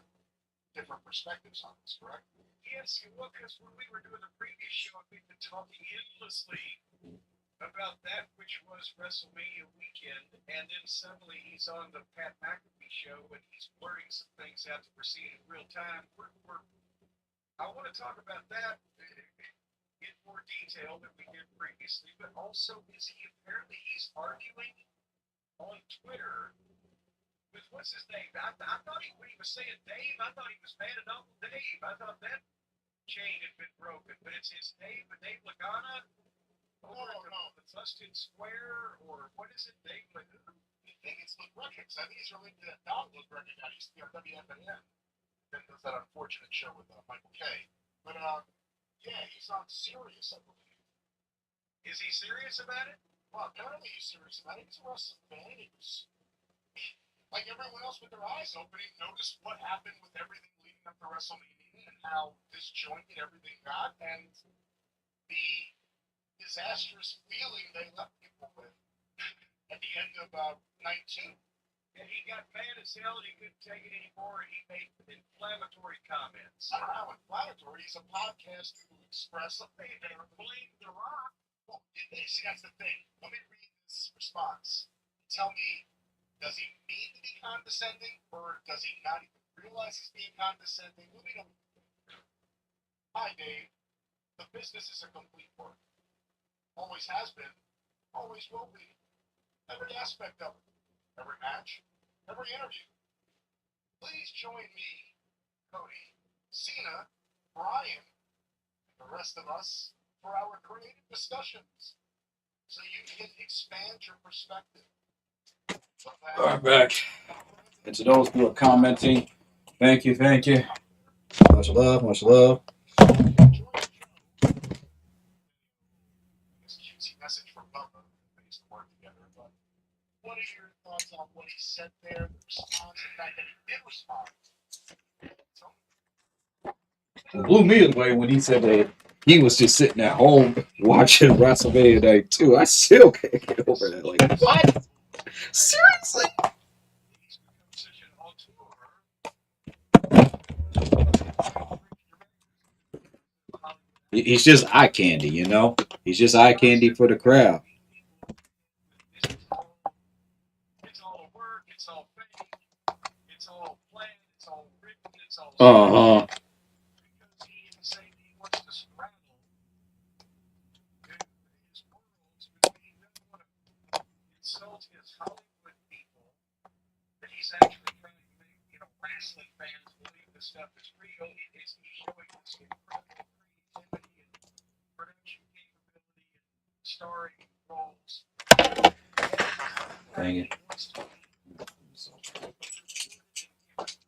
different perspectives on this, correct? Yes, well, because when we were doing the previous show, we've been talking endlessly about that which was WrestleMania weekend, and then suddenly he's on the Pat McAfee show and he's blurting some things out that we're seeing in real time. I want to talk about that in more detail than we did previously, but also he's arguing on Twitter with what's his name? I thought when he was saying Dave, I thought he was mad at Uncle Dave. I thought that chain had been broken, but it's his Dave Lagana over at the Tustin Square, or what is it, Dave Lagana? I think it's LaGreca. I think he's related to that dog LaGreca guy. He used to be on WFAN. Then does that unfortunate show with Michael Kay. But yeah, he's on Sirius, I believe. Is he serious about it? Well, apparently he's serious about it. He's a wrestling fan. He was, like everyone else with their eyes open, he noticed what happened with everything leading up to WrestleMania and how disjointed everything got, and the disastrous feeling they left people with at the end of night 2. And he got mad as hell and he couldn't take it anymore, and he made inflammatory comments. I don't know how inflammatory. He's a podcast who express They blame The Rock. Well, see, that's the thing. Let me read this response. Tell me, does he mean to be condescending, or does he not even realize he's being condescending? Let me know. Hi, Dave. The business is a complete work. Always has been. Always will be. Every aspect of it. Every match. Every interview. Please join me, Cody, Cena, Brian, and the rest of us for our creative discussions, so you can expand your perspective. All right, back. And to those who are commenting, thank you. Much love. It's a cutesy message from Bubba. They used to work together. But what are your thoughts on what he said there? The response, the fact that he did respond. It blew me away when he said that he was just sitting at home watching WrestleMania Night 2. I still can't get over that. Like, what? Seriously? He's become such an auteur. He's just eye candy, you know? He's just eye candy for the crowd. It's all work, it's all fake, it's all planned, it's all written, it's all Uh-huh. because he wants to straddle his worlds, but he doesn't want to insult his Hollywood people, that he's actually trying to make, wrestling fans believe this stuff is real. He's showing this incredible creativity and production capability and starring roles. Dang it. He wants to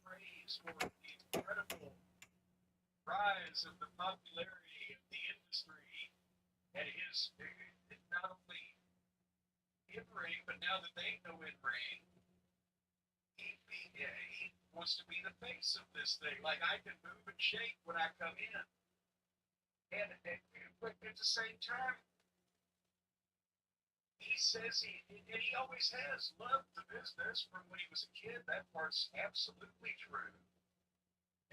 praise for the incredible rise of the popularity of the industry and his not only in ring, but now that they know in ring, he wants to be the face of this thing. Like, I can move and shake when I come in, but at the same time, he says he always has loved the business from when he was a kid. That part's absolutely true.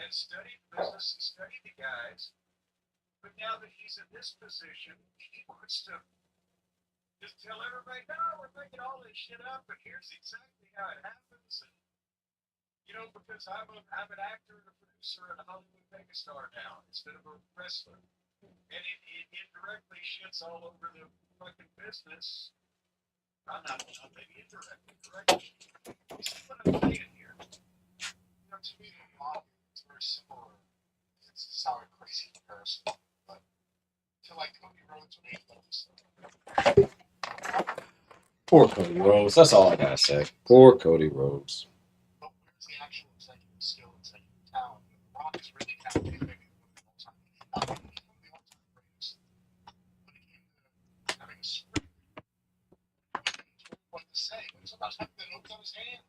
And studied the business and studied the guys. But now that he's in this position, he wants to just tell everybody, no, we're making all this shit up, but here's exactly how it happens. And, because I'm an actor and a producer and a Hollywood megastar now instead of a wrestler. And it indirectly shits all over the fucking business. I'm not maybe indirectly, directly. You see what I'm saying here? To me, the model is very similar. It's just how a crazy comparison. But to like Cody Rhodes when AEW. Poor Cody Rhodes. That's all I gotta say. Poor Cody Rhodes. But where's the actual executive skill, executive talent? The Rock is really talented, maybe one of the all-time. Not maybe one of the all-time greatest. When it came to having a script, what to say. When sometimes having the notes on his hand,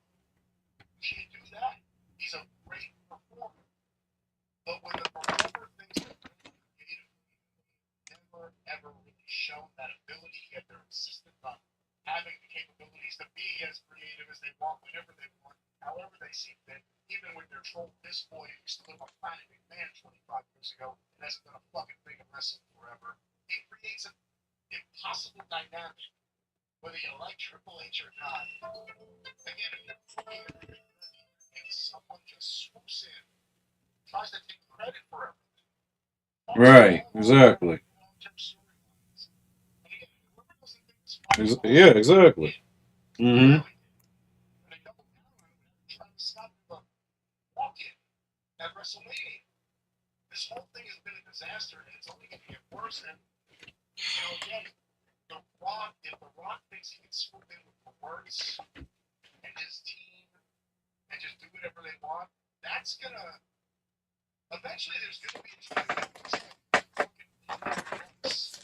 he can't do that. He's a But when the performer thinks they're creative, never ever really shown that ability, yet they're insistent on having the capabilities to be as creative as they want, whenever they want, however they see fit. Even when they're trolled this boy who used to live on Planet McMahon 25 years ago and hasn't done a fucking thing in wrestling forever, it creates an impossible dynamic, whether you like Triple H or not. Again, if you're looking at it and someone just swoops in, tries to take credit for everything. Right. Exactly. Yeah. Exactly. Mm-hmm. At WrestleMania, this whole thing has been a disaster, and it's only going to get worse. And again, if the Rock thinks he can swoop in with the works and his team and just do whatever they want, that's gonna eventually. There's gonna be a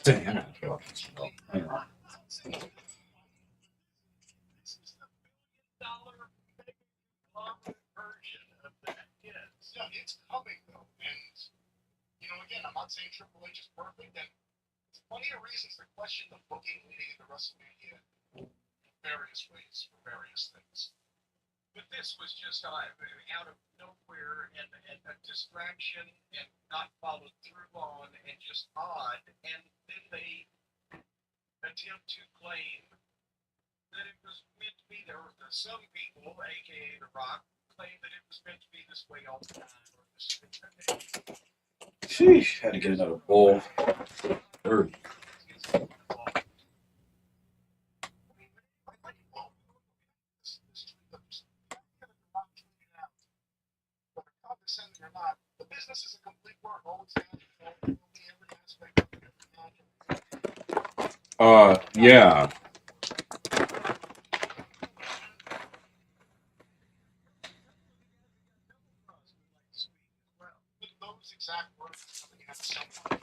Damn. Hang on. This is the $1 billion version of that. Yes. Yeah, it's coming though, and again, I'm not saying Triple H is perfect, and there's plenty of reasons to question the booking leading into WrestleMania in various ways for various things. But this was just out of nowhere and a distraction and not followed through on and just odd. And then they attempt to claim that it was meant to be. There were some people, aka The Rock, claim that it was meant to be this way all the time. Sheesh. Had to get another bowl. Dirty. Condescending or not, the business is a complete work. Always has every aspect of it. Yeah. With those exact words coming out of someone.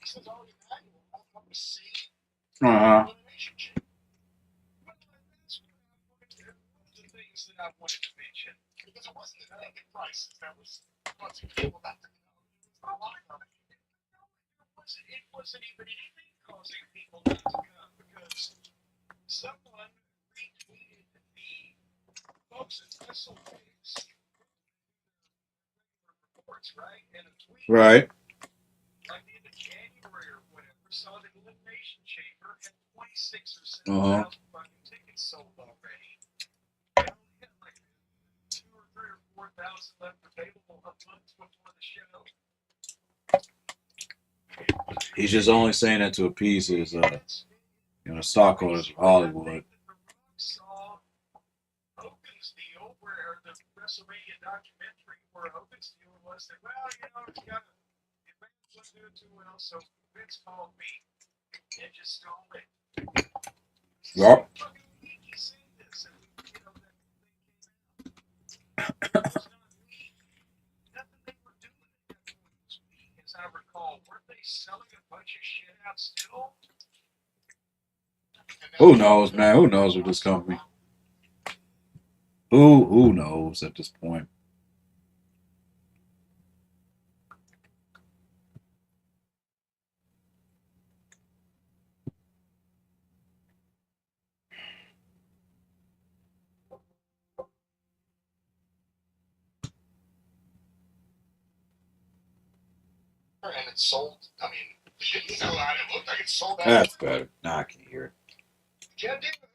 He says, "Oh, you manual. I'll come to see Uh-huh. relationship." That's one of the things that I wanted to mention. Because it wasn't the naked prices that was causing people not to come. It wasn't even anything causing people not to come because someone retweeted the folks at WrestlePix reports, right? And a tweet Right. like the end of January or whatever saw the Elimination Chamber had 26 or 7,000 fucking tickets sold already. They only had like 2 or 3 or 4,000 left available a month before the show. He's just only saying that to appease his stockholders of Hollywood. Saw Hogan's deal where the WrestleMania documentary where Hogan's deal was that, well, it's got the fans wasn't doing too well, so Vince called me and just stole it. Yep. He said this, and that thing came out. It was not weak. Nothing they were doing at that point was weak, as I recall. Weren't they selling a bunch of shit out still? Who knows, man? Who knows with this company? Who knows at this point? And it's sold. I mean, it didn't sell out. It looked like it sold out. That's better. Nah, I can hear it. Yeah, people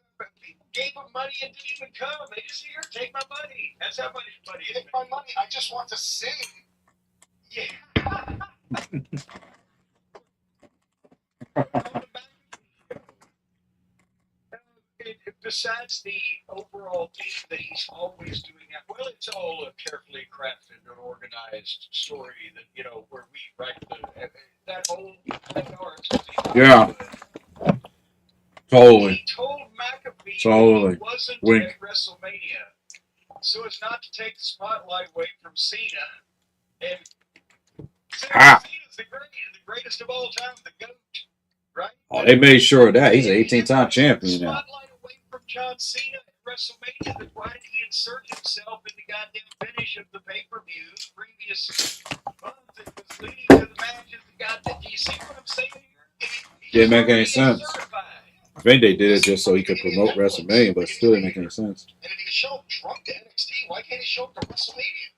gave them money and didn't even come. They just here, take my money. That's how much money it Take my money. I just want to sing. Yeah. Besides the overall theme that he's always doing that, well, it's all a carefully crafted and organized story that, where we write that whole Yeah. Totally. He told McAfee Totally. he wasn't Wink. at WrestleMania so as not to take the spotlight away from Cena. And Cena's the greatest of all time, the GOAT, right? Oh, they made sure of that. He's an 18-time champion now. Spotlight away from John Cena at WrestleMania, then why did he insert himself in the goddamn finish of the pay-per-view the previous month that was leading to the match of the goddamn? Do you see what I'm saying here? Didn't make any sense. I think they did it just so he could promote WrestleMania, but it still didn't make any sense. And if he could show up drunk to NXT, why can't he show up to WrestleMania?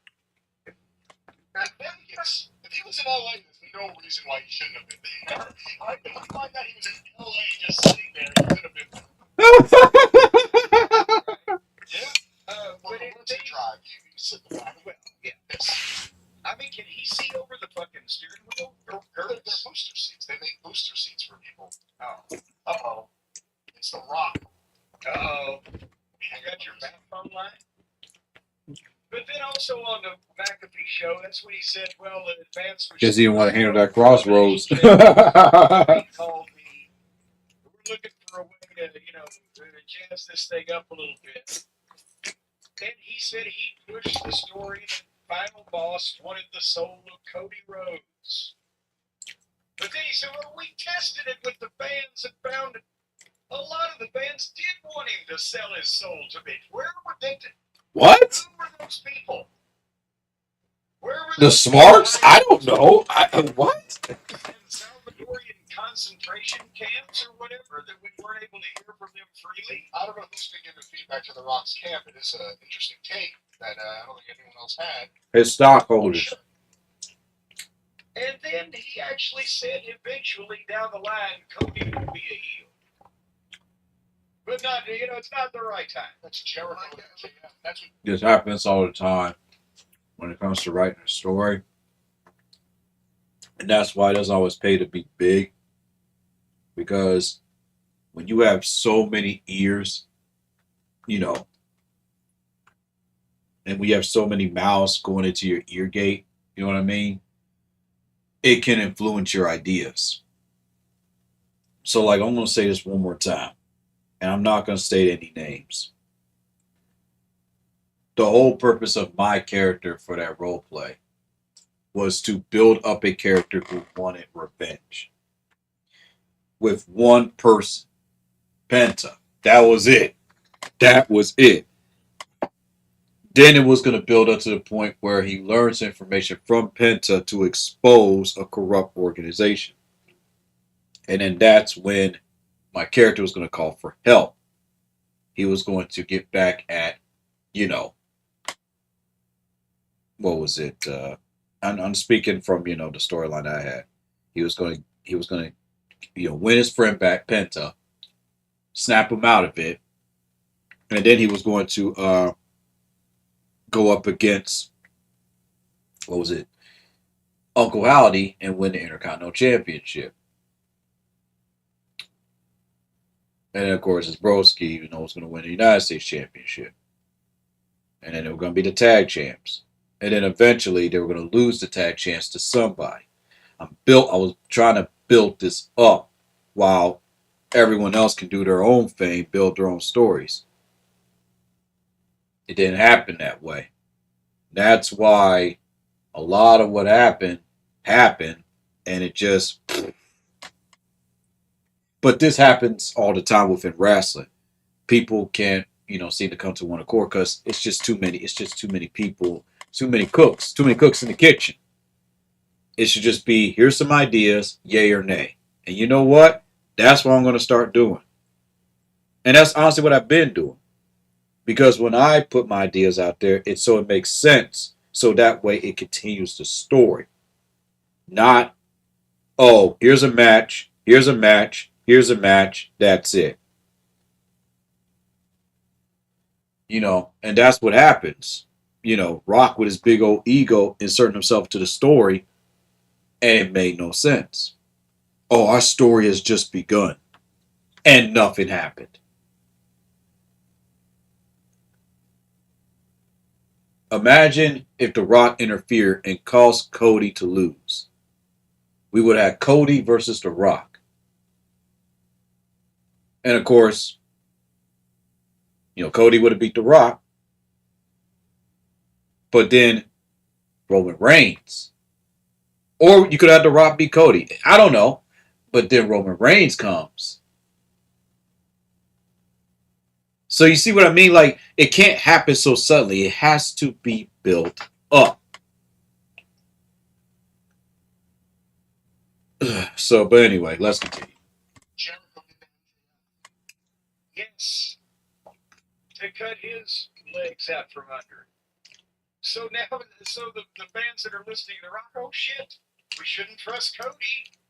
Yes. If he was in LA, there's no reason why he shouldn't have been there. I find that he was in LA just sitting there. He could have been there. Yeah. But it takes drive. You can sit in the back. Well, yeah. Yes. I mean, can he see over the fucking steering wheel? They're booster seats. They make booster seats for people. Oh. Uh-oh. It's The Rock. Uh-oh. You got your back online? But then also on the McAfee show, that's when he said, well, the advance was... Because he didn't want to handle that crossroads. He called me. We're looking for a way to, to jazz this thing up a little bit. Then he said he pushed the story that Final Boss wanted the soul of Cody Rhodes. But then he said, well, we tested it with the fans and found that a lot of the fans did want him to sell his soul to me. Where were they? What? Who were those people? Where were The those Smarks? people? I don't know. What? In Salvadorian concentration camps or whatever that we weren't able to hear from them freely. I don't know who's been giving feedback to The Rock's camp. It is an interesting take that I don't think anyone else had. His stockholders. Sure. And then he actually said eventually down the line, Cody will be a heel. But not, it's not the right time. That's Jericho. That's what This happens all the time when it comes to writing a story. And that's why it doesn't always pay to be big. Because when you have so many ears, and we have so many mouths going into your ear gate, you know what I mean? It can influence your ideas. So, like, I'm going to say this one more time. And I'm not going to state any names. The whole purpose of my character for that role play was to build up a character who wanted revenge. With one person. Penta. That was it. That was it. Then it was going to build up to the point where he learns information from Penta to expose a corrupt organization. And then that's when my character was going to call for help. He was going to get back at, what was it? I'm speaking from, the storyline I had. He was going to, win his friend back, Penta, snap him out of it, and then he was going to go up against, what was it? Uncle Howdy and win the Intercontinental Championship. And then, of course, it's Broski, was going to win the United States Championship. And then they were going to be the tag champs. And then eventually they were going to lose the tag champs to somebody. I was trying to build this up while everyone else can do their own thing, build their own stories. It didn't happen that way. That's why a lot of what happened, and it just... But this happens all the time within wrestling. People can't, seem to come to one accord because it's just too many. It's just too many people, too many cooks in the kitchen. It should just be, here's some ideas, yay or nay. And you know what? That's what I'm going to start doing. And that's honestly what I've been doing. Because when I put my ideas out there, it's so it makes sense. So that way it continues the story. Not, oh, here's a match, that's it. And that's what happens. Rock with his big old ego inserting himself to the story, and it made no sense. Oh, our story has just begun, and nothing happened. Imagine if The Rock interfered and caused Cody to lose. We would have Cody versus The Rock. And of course, Cody would have beat The Rock. But then Roman Reigns. Or you could have The Rock beat Cody. I don't know. But then Roman Reigns comes. So you see what I mean? Like it can't happen so suddenly. It has to be built up. So, but anyway, let's continue. Jericho did that. Yes, to cut his legs out from under. So now, so the fans that are listening to rock, oh shit, we shouldn't trust Cody.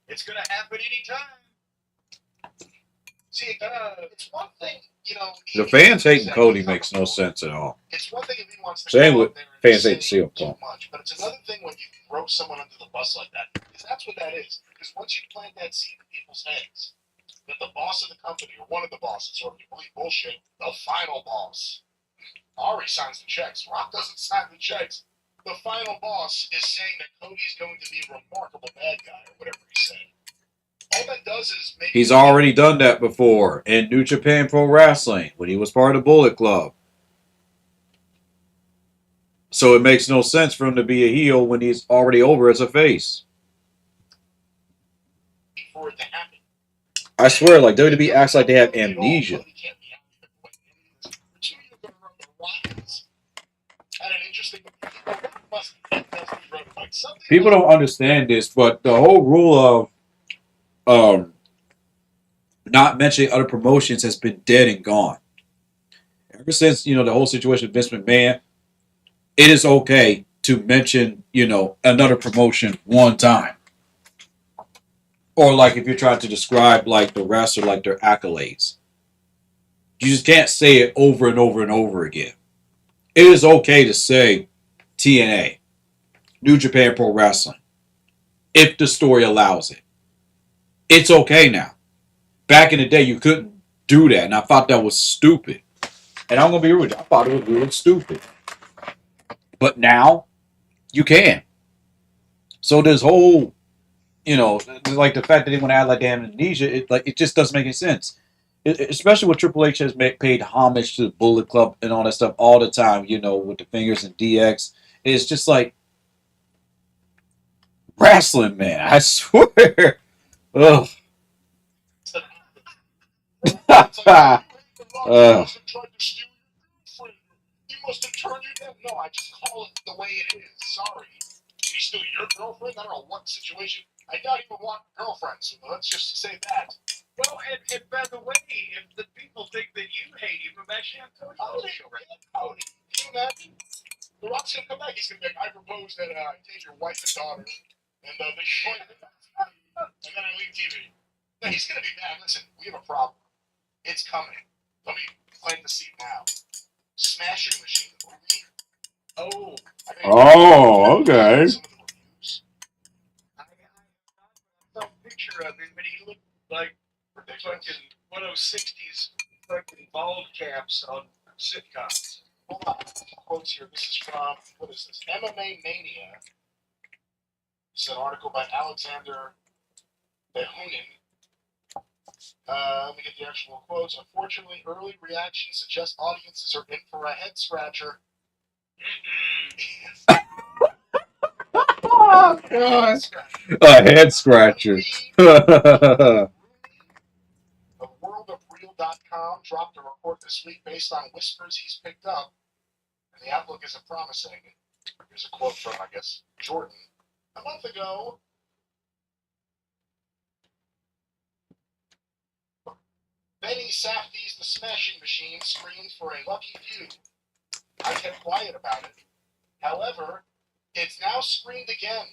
It's going to happen anytime. See, it's one thing, The fans hating Cody makes no sense at all. It's one thing if he wants to Same go with out there and fans say hate CM too Punk. much, but it's another thing when you throw someone under the bus like that, because that's what that is. Because once you plant that seed in people's heads, that the boss of the company, or one of the bosses, or if you believe bullshit, the final boss, Ari signs the checks. Rock doesn't sign the checks. The final boss is saying that Cody's going to be a remarkable bad guy, or whatever he said. All that does is make. He's already done that before in New Japan Pro Wrestling when he was part of Bullet Club. So it makes no sense for him to be a heel when he's already over as a face. For it to happen. I swear, like WWE acts like they have amnesia. People don't understand this, but the whole rule of not mentioning other promotions has been dead and gone. Ever since the whole situation with Vince McMahon, it is okay to mention another promotion one time, or like if you're trying to describe like the wrestler, like their accolades, you just can't say it over and over and over again. It is okay to say TNA, New Japan Pro Wrestling, if the story allows it. It's okay now. Back in the day, you couldn't do that, and I thought that was stupid. And I'm gonna be real with you, I thought it was really stupid. But now, you can. So this whole, like the fact that they want to add like damn amnesia, it just doesn't make any sense. Especially when Triple H has paid homage to the Bullet Club and all that stuff all the time, with the fingers and DX. It's just like wrestling, man. I swear. Ugh. He must have turned you down. No, I just call it the way it is. Sorry. He's still your girlfriend? I don't know what situation. I don't even want girlfriends. Let's just say that. Well, and by the way, if the people think that you hate him, imagine how Cody feels. Cody. Can you imagine? The Rock's gonna come back. He's gonna be like, I propose that I take your wife and daughter, and they join me, and then I leave TV. No, he's gonna be mad. Listen, we have a problem. It's coming. Let me plant the seed now. Smashing Machine. Oh. Okay. Some of the reviews. I saw a picture of him, but he looked like fucking 1060s fucking bald caps on sitcoms. Hold on. Quotes here. This is from, what is this? MMA Mania. It's an article by Alexander Behunin. Let me get the actual quotes. Unfortunately, early reactions suggest audiences are in for a head scratcher. Oh, God. A head scratcher. Of WorldOfReal.com dropped a report this week based on whispers he's picked up, and the outlook isn't promising. Here's a quote from, I guess, Jordan. A month ago, Benny Safdie's The Smashing Machine screamed for a lucky few. I kept quiet about it. However, it's now screamed again.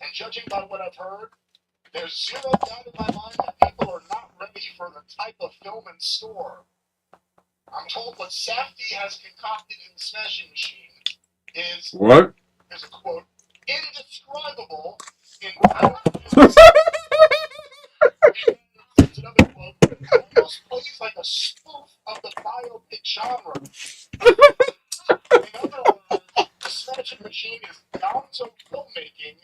And judging by what I've heard, there's zero doubt in my mind that people are not ready for the type of film in store. I'm told what Safdie has concocted in The Smashing Machine is, What? here's a quote, indescribable in another quote, almost plays like a spoof of the biopic genre. In other words, The Smashing Machine is gonzo filmmaking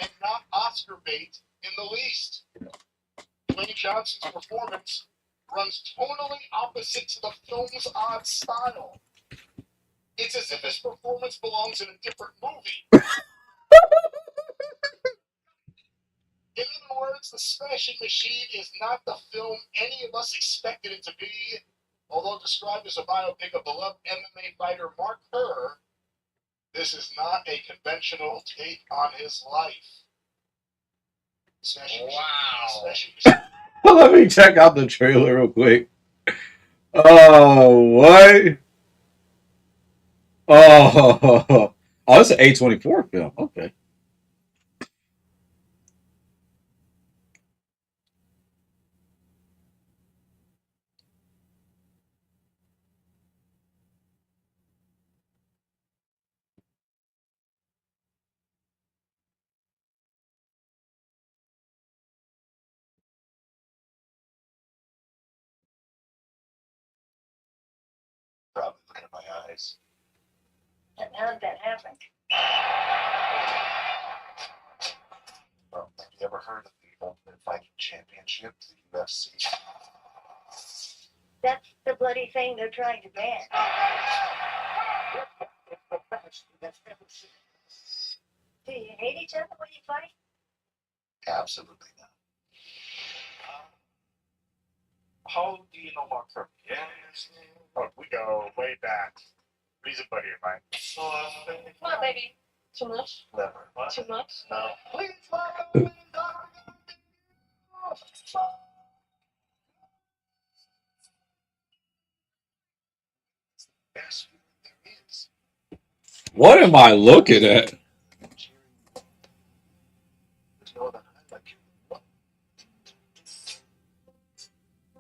and not Oscar bait in the least. Dwayne Johnson's performance runs tonally opposite to the film's odd style. It's as if his performance belongs in a different movie. In other words, The Smashing Machine is not the film any of us expected it to be, although described as a biopic of beloved MMA fighter Mark Kerr, this is not a conventional take on his life. Especially Let me check out the trailer real quick. Oh, what? Oh, oh, it's an A24 film. Okay. probably looking at my eyes. And how did that happen? Well, have you ever heard of the Ultimate Fighting Championship, the UFC? That's the bloody thing they're trying to ban. Do you hate each other when you fight? Absolutely not. How do you know Mark Kerr? Yes. Oh, we go way back. He's a buddy of mine. Come on, baby. Too much? Never. What? Too much? No. Please welcome best there is. What am I looking at? There's no other highlight.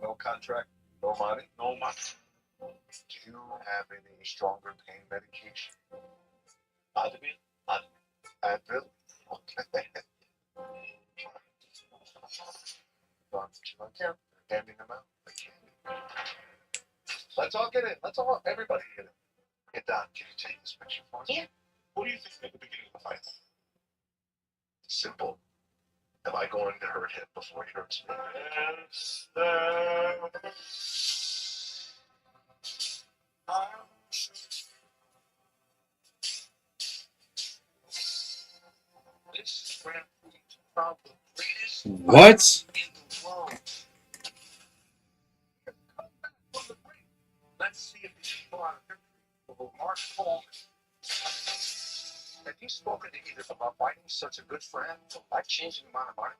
No contract, no money, no money. Do you have any stronger pain medication? Advil? Advil? Okay. Yeah, handing them out. Let's all get in. Let's all, everybody get in. Hey, Don, can you take this picture for us? Yeah. What do you think at the beginning of the fight? Simple. Am I going to hurt him before he hurts me? This is where we found the greatest What? in the world. Let's see if these people out of country will march forward. Have you spoken to either about finding such a good friend, life-changing amount of money?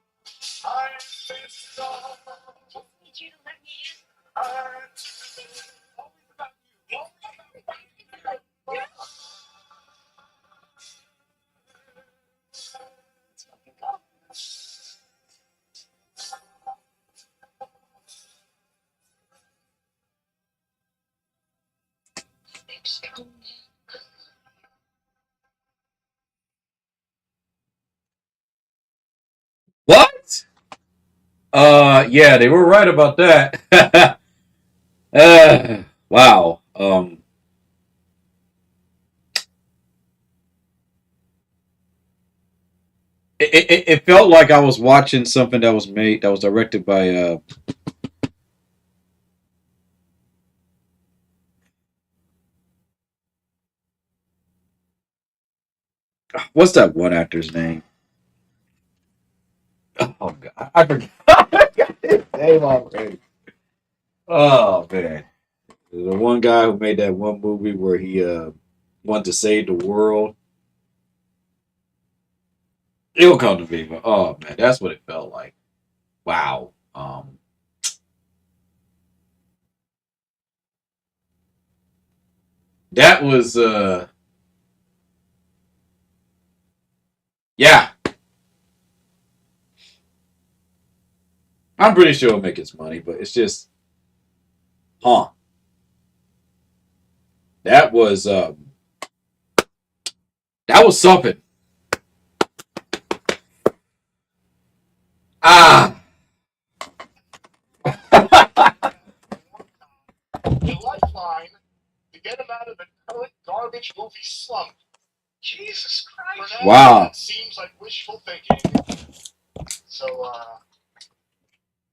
I Need you to let me in. What? Yeah, they were right about that. Wow. It felt like I was watching something that was directed by what's that one actor's name? Oh god, I forgot. I got his name already. Oh man, the one guy who made that one movie where he wanted to save the world. It'll come to me, but oh man, that's what it felt like. Wow. That was yeah. I'm pretty sure it'll make its money, but it's just huh. That was that was something. Ah. The lifeline to get him out of the current garbage movie slump. Jesus Christ. For now, Wow. that seems like wishful thinking. So,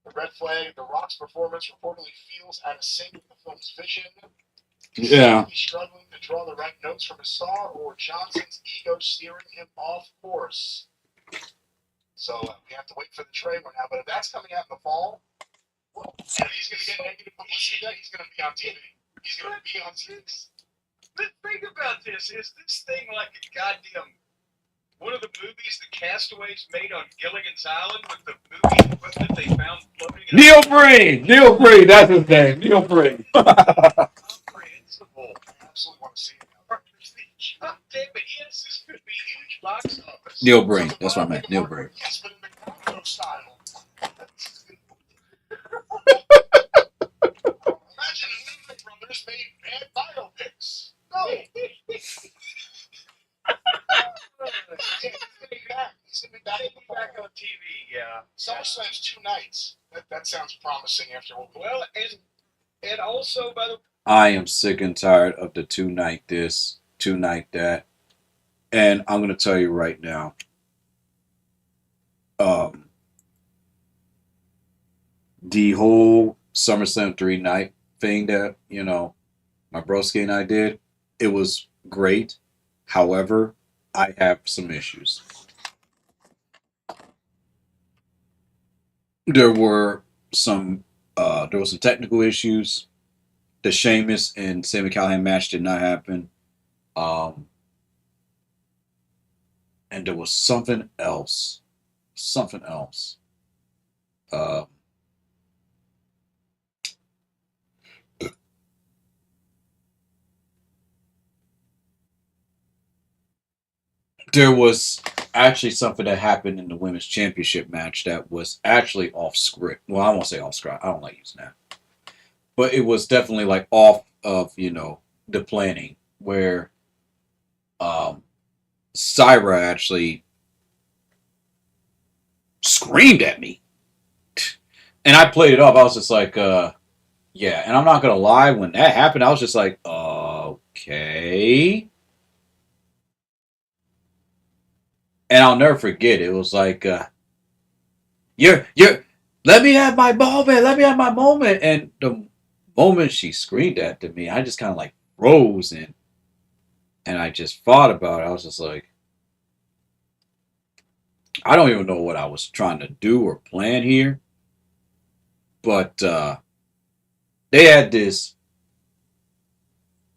the red flag, The Rock's performance reportedly feels out of sync with the film's vision. Yeah. He's struggling to draw the right notes from his star, or Johnson's ego steering him off course. So we have to wait for the trailer now. But if that's coming out in the fall, and he's going to get negative publicity, he's going to be on TV. He's going to be on 6. But think about this. Is this thing like a goddamn one of the movies the castaways made on Gilligan's Island with the movie equipment they found floating in Neil Breen. Neil Breen. That's his name. Neil Breen. incomprehensible? I absolutely want to see it now. God damn it, yes, this could be huge box office. Neil Breen. That's what I meant. Neil Breen. Yes, but in the Congo style. Imagine if Lehman Brothers made bad biopics. No. He's gonna be back in the Back on TV, yeah. SummerSlam's 2 nights. That sounds promising after what we Well, and also by the I am sick and tired of the 2 night this, 2 night that. And I'm going to tell you right now, um, the whole SummerSlam 3 night thing that, my broski and I did, it was great. However, I have some issues. There were some technical issues. The Sheamus and Sami Callihan match did not happen. Um, and there was something else. Something else. Uh, there was actually something that happened in the women's championship match that was actually off script. Well, I won't say off script. I don't like using that. But it was definitely like off of, the planning where Syra actually screamed at me. And I played it off. I was just like, yeah. And I'm not going to lie. When that happened, I was just like, okay. And I'll never forget. It was like, you're, let me have my moment. Let me have my moment. And the moment she screamed at me, I just kind of like froze and I just thought about it. I was just like, I don't even know what I was trying to do or plan here. But they had this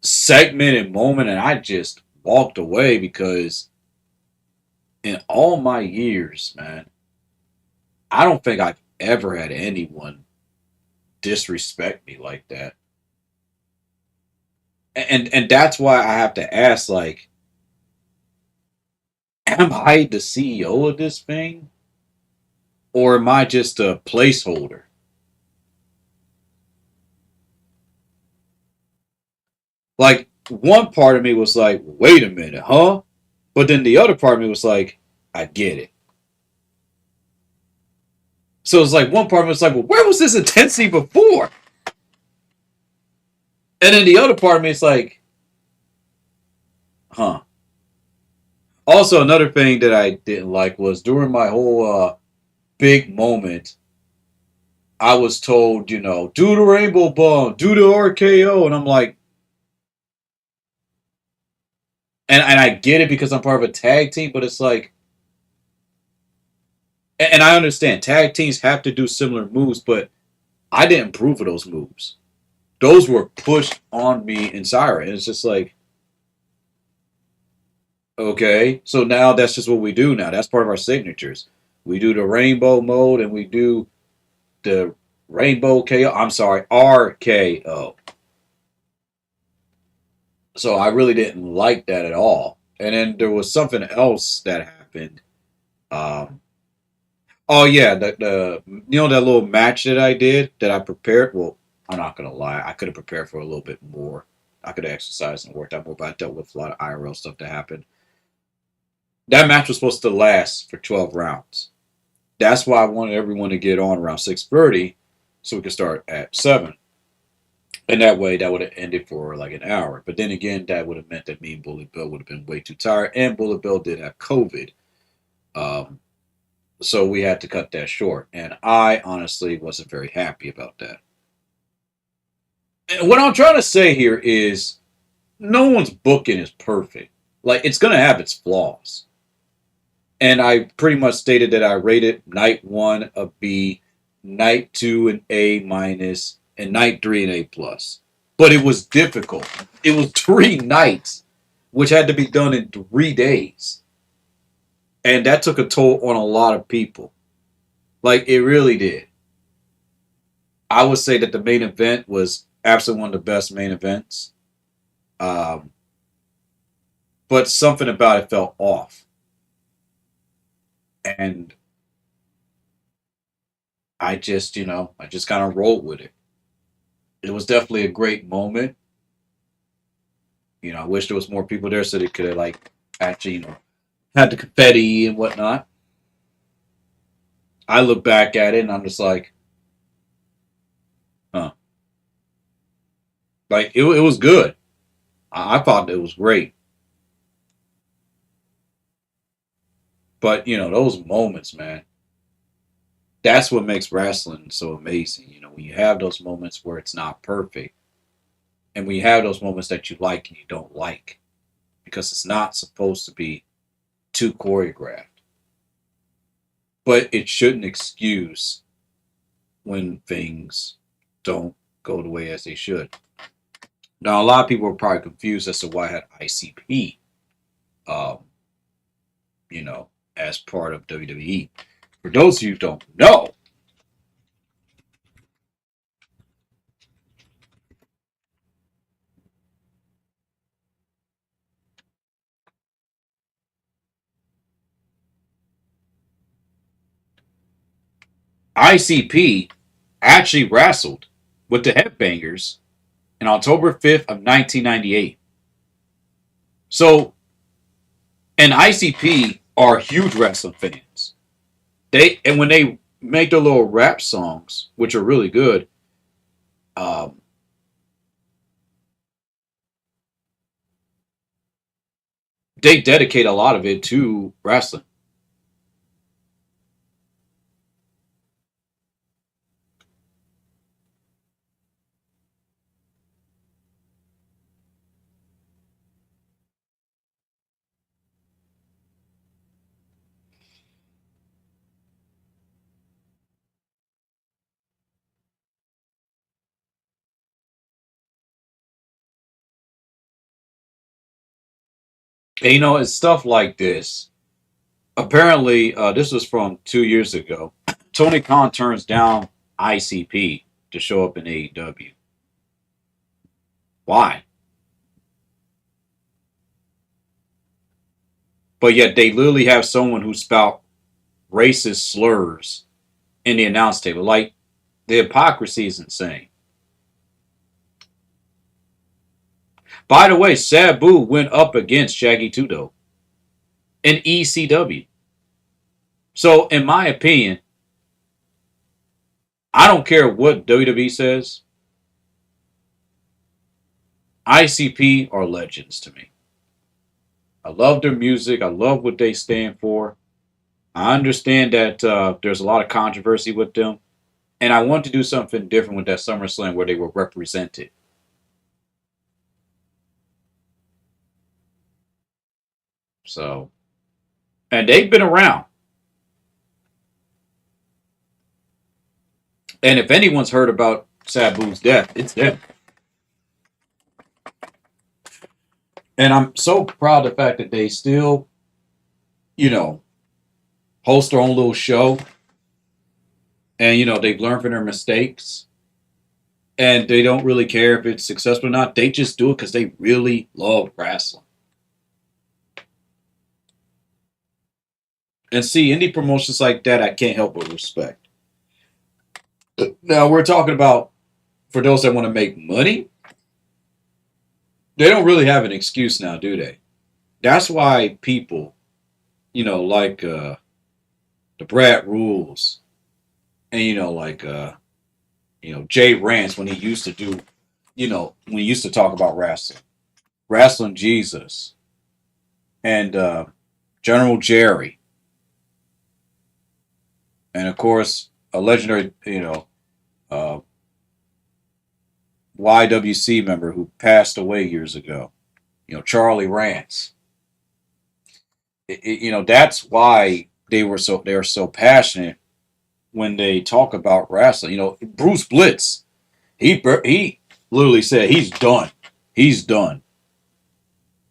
segment and moment, and I just walked away because in all my years, man, I don't think I've ever had anyone disrespect me like that. And that's why I have to ask, like, am I the CEO of this thing? Or am I just a placeholder? Like, one part of me was like, wait a minute, huh? But then the other part of me was like, I get it. So it's like one part of me was like, well, where was this intensity before? And then the other part of me is like, huh. Also, another thing that I didn't like was during my whole big moment, I was told, do the rainbow bomb, do the RKO. And I'm like, and I get it because I'm part of a tag team, but it's like, and I understand tag teams have to do similar moves, but I didn't approve of those moves. Those were pushed on me in Siren. And it's just like, okay, so now that's just what we do now. That's part of our signatures. We do the rainbow mode and we do the rainbow KO. I'm sorry, RKO. So I really didn't like that at all. And then there was something else that happened. Um, oh yeah, the that little match that I did that I prepared. Well, I'm not gonna lie, I could have prepared for a little bit more. I could have exercised and worked out more, but I dealt with a lot of IRL stuff that happened. That match was supposed to last for 12 rounds. That's why I wanted everyone to get on around 6:30 so we could start at 7. And that way, that would have ended for like an hour. But then again, that would have meant that me and Bullet Bill would have been way too tired. And Bullet Bill did have COVID. Um, so we had to cut that short. And I honestly wasn't very happy about that. And what I'm trying to say here is no one's booking is perfect. Like, it's going to have its flaws. And I pretty much stated that I rated night 1 a B, night 2 an A minus, and night 3 an A plus. but it was difficult. It was 3 nights, which had to be done in 3 days, and that took a toll on a lot of people. Like it really did. I would say that the main event was absolutely one of the best main events. Um, but something about it felt off, and I just kind of rolled with it. It was definitely a great moment. I wish there was more people there so they could have like actually, had the confetti and whatnot. I look back at it and I'm just like, huh. Like it was good. I thought it was great. But those moments, man, that's what makes wrestling so amazing. When you have those moments where it's not perfect, and when you have those moments that you like and you don't like, because it's not supposed to be too choreographed. But it shouldn't excuse when things don't go the way as they should. Now, a lot of people are probably confused as to why I had ICP, um, you know, as part of WWE. For those of you who don't know, ICP actually wrestled with the Headbangers on October 5th of 1998. So, and ICP are huge wrestling fans. And when they make their little rap songs, which are really good, um, they dedicate a lot of it to wrestling. And it's stuff like this. Apparently, this was from 2 years ago. Tony Khan turns down ICP to show up in AEW. Why? But yet they literally have someone who spout racist slurs in the announce table. Like the hypocrisy is insane. By the way, Sabu went up against Shaggy Tudo in ECW. So, in my opinion, I don't care what WWE says. ICP are legends to me. I love their music. I love what they stand for. I understand that there's a lot of controversy with them, and I want to do something different with that SummerSlam where they were represented. So, and they've been around. And if anyone's heard about Sabu's death, it's them. And I'm so proud of the fact that they still, you know, host their own little show. And, they've learned from their mistakes. And they don't really care if it's successful or not. They just do it because they really love wrestling. And see, indie promotions like that, I can't help but respect. Now, we're talking about for those that want to make money, they don't really have an excuse now, do they? That's why people, like the Brad Rules and, Jay Rance when he used to do, when he used to talk about wrestling Jesus, and General Jerry, and of course, a legendary, uh, YWC member who passed away years ago, Charlie Rance. That's why they're so passionate when they talk about wrestling. Bruce Blitz, he literally said he's done. He's done.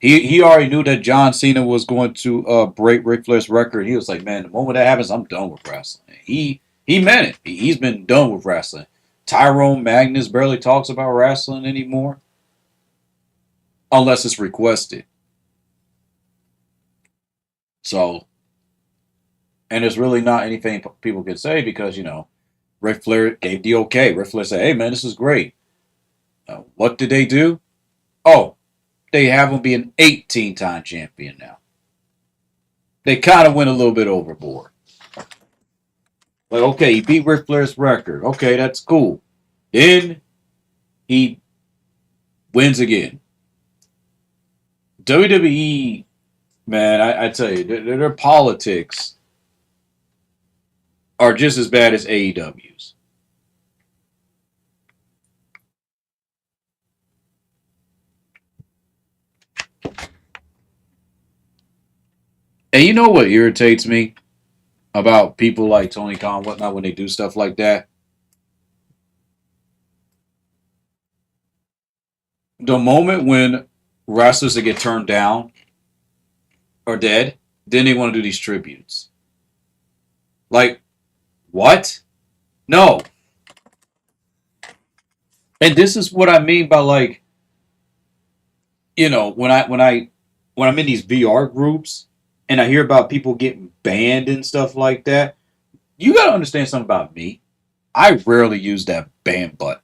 He already knew that John Cena was going to break Ric Flair's record. He was like, man, the moment that happens, I'm done with wrestling. He meant it. He's been done with wrestling. Tyrone Magnus barely talks about wrestling anymore unless it's requested. So, and there's really not anything people can say because Ric Flair gave the okay. Ric Flair said, hey man, this is great. What did they do? Oh, they have him be an 18-time champion now. They kind of went a little bit overboard. Like, okay, he beat Ric Flair's record. Okay, that's cool. Then he wins again. WWE, man, I tell you, their politics are just as bad as AEW's. And you know what irritates me about people like Tony Khan and whatnot when they do stuff like that? The moment when wrestlers that get turned down are dead, then they want to do these tributes. Like, what? No. And this is what I mean by like, when I'm in these VR groups and I hear about people getting banned and stuff like that, you gotta understand something about me. I rarely use that ban button.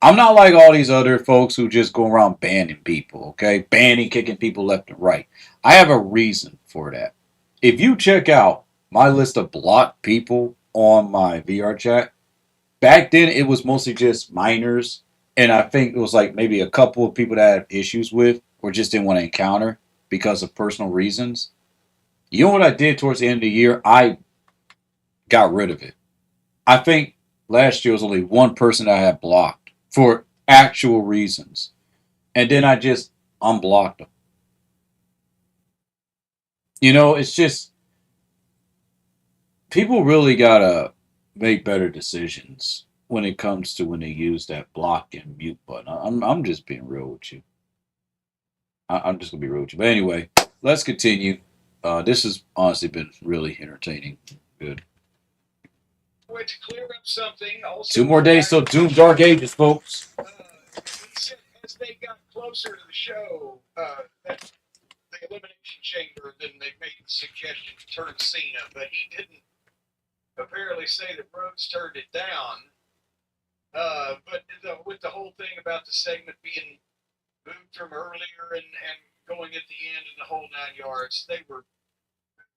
I'm not like all these other folks who just go around banning people, okay? Banning, kicking people left and right. I have a reason for that. If you check out my list of blocked people on my VR chat, back then it was mostly just minors, and I think it was like maybe a couple of people that I had issues with or just didn't want to encounter because of personal reasons. You know what I did towards the end of the year? I got rid of it. I think last year was only one person I had blocked for actual reasons. And then I just unblocked them. It's just people really gotta make better decisions when it comes to when they use that block and mute button. I'm just being real with you. I'm just gonna be real with you. But anyway, let's continue. This has honestly been really entertaining. Good. Wait to clear up something. Also, 2 more days till Doom Dark Ages, folks. he said as they got closer to the show, that the Elimination Chamber, then they made the suggestion to turn Cena, but he didn't apparently say that Rhodes turned it down. But with the whole thing about the segment being moved from earlier and going at the end and the whole 9 yards, they were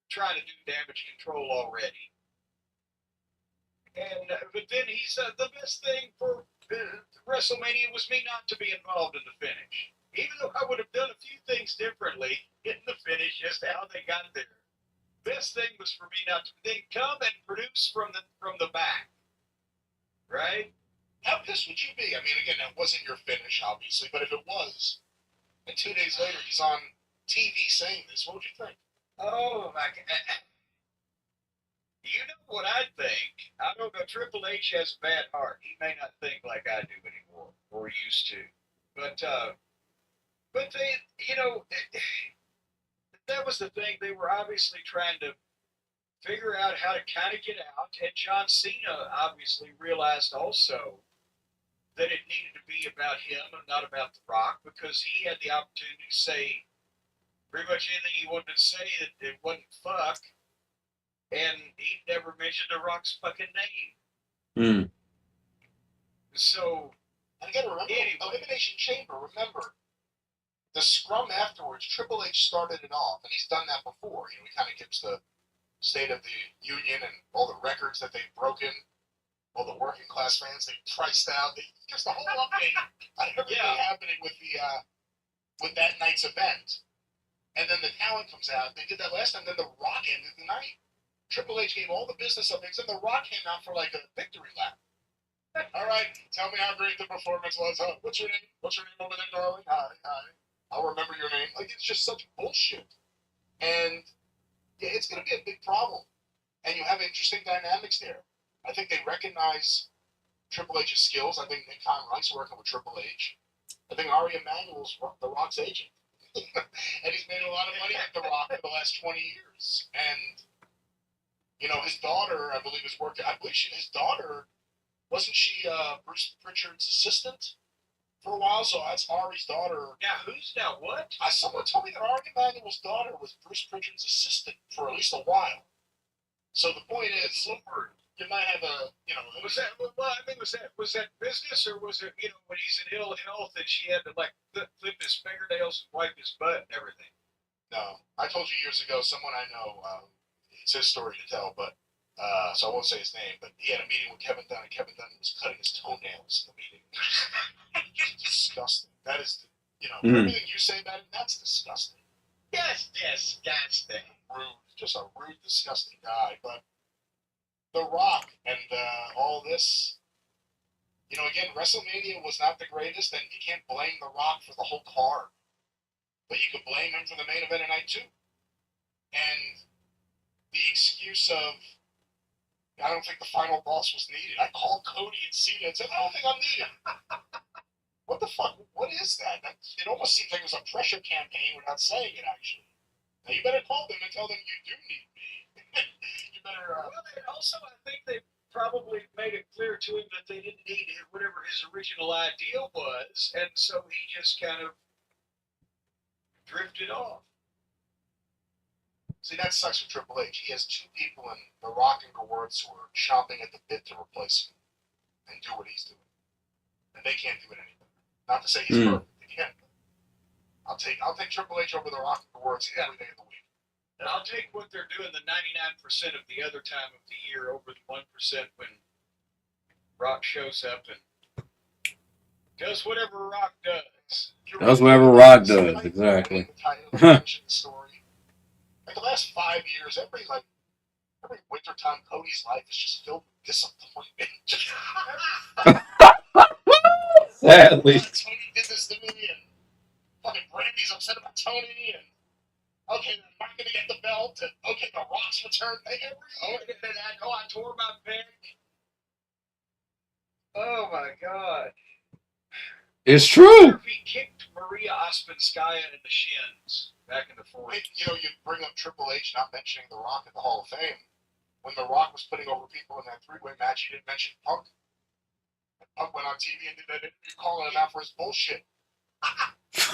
trying to do damage control already. And but then he said the best thing for WrestleMania was me not to be involved in the finish. Even though I would have done a few things differently in the finish, just how they got there. Best thing was for me not to then come and produce from the back, right? How pissed would you be? I mean, again, that wasn't your finish, obviously, but if it was, and 2 days later he's on TV saying this, what would you think? Oh my God. You know what I think? I don't know. Triple H has a bad heart. He may not think like I do anymore, or used to. But they, that was the thing. They were obviously trying to figure out how to kind of get out. And John Cena obviously realized also that it needed to be about him and not about The Rock because he had the opportunity to say pretty much anything he wanted to say that it wasn't fuck. And he never mentioned The Rock's fucking name. Mm. So, and again, remember, anyway. Elimination Chamber, remember, the scrum afterwards, Triple H started it off, and he's done that before. He kind of gives the State of the Union and all the records that they've broken, all the working class fans they've priced out. Just the whole update on everything happening with that night's event. And then the talent comes out. They did that last time. Then The Rock ended the night. Triple H gave all the business updates, and The Rock came out for like a victory lap. All right, tell me how great the performance was. What's your name? What's your name over there, darling? Hi. I'll remember your name. Like, it's just such bullshit. And yeah, it's going to be a big problem. And you have interesting dynamics there. I think they recognize Triple H's skills. I think Nick Conroy's working with Triple H. I think Ari Emanuel's The Rock's agent. And he's made a lot of money with The Rock for the last 20 years. And, you know, his daughter, I believe, is working. I believe his daughter, wasn't she Bruce Pritchard's assistant for a while? So that's Ari's daughter. Now what? Someone told me that Ari Emanuel's daughter was Bruce Pritchard's assistant for at least a while. So the point is, Lord, you might have a, you know. Was that business, or was it, you know, when he's in ill health and she had to like clip his fingernails and wipe his butt and everything? No, I told you years ago. Someone I know, it's his story to tell, but so I won't say his name. But he had a meeting with Kevin Dunn, and Kevin Dunn was cutting his toenails in the meeting. Disgusting. That is, you know, everything you say about him, that's disgusting. Yes, disgusting. Rude, just a rude, disgusting guy. But The Rock and all this, you know, again, WrestleMania was not the greatest, and you can't blame The Rock for the whole card. But you could blame him for the main event of night 2. And the excuse of, I don't think the final boss was needed. I called Cody and Cena and said, I don't think I'm needed. What the fuck? What is that? It almost seems like it was a pressure campaign without saying it, actually. Now, you better call them and tell them you do need me. You better... Well, and also, I think they probably made it clear to him that they didn't need whatever his original idea was, and so he just kind of drifted off. See, that sucks for Triple H. He has 2 people in The Rock and Gewurz who are chomping at the bit to replace him and do what he's doing. And they can't do it any better. Not to say he's perfect. They can't. I'll take Triple H over The Rock and Gewurz every day of the week. And I'll take what they're doing the 99% of the other time of the year over the 1% when Rock shows up and does whatever Rock does. That's whatever Rock does, exactly. The story. Like the last 5 years, every wintertime Cody's life is just filled with disappointment. Sadly. Tony did this to me, and fucking Brandy's upset about Tony, and okay, I'm not gonna get the belt, and okay, The Rock's return every year. I tore my back. Oh my God. It's true. He kicked Maria Ospinskaya in the shins back in the 40s. You know, you bring up Triple H not mentioning The Rock in the Hall of Fame. When The Rock was putting over people in that 3-way match, he didn't mention Punk. And Punk went on TV and did that interview calling him out for his bullshit. You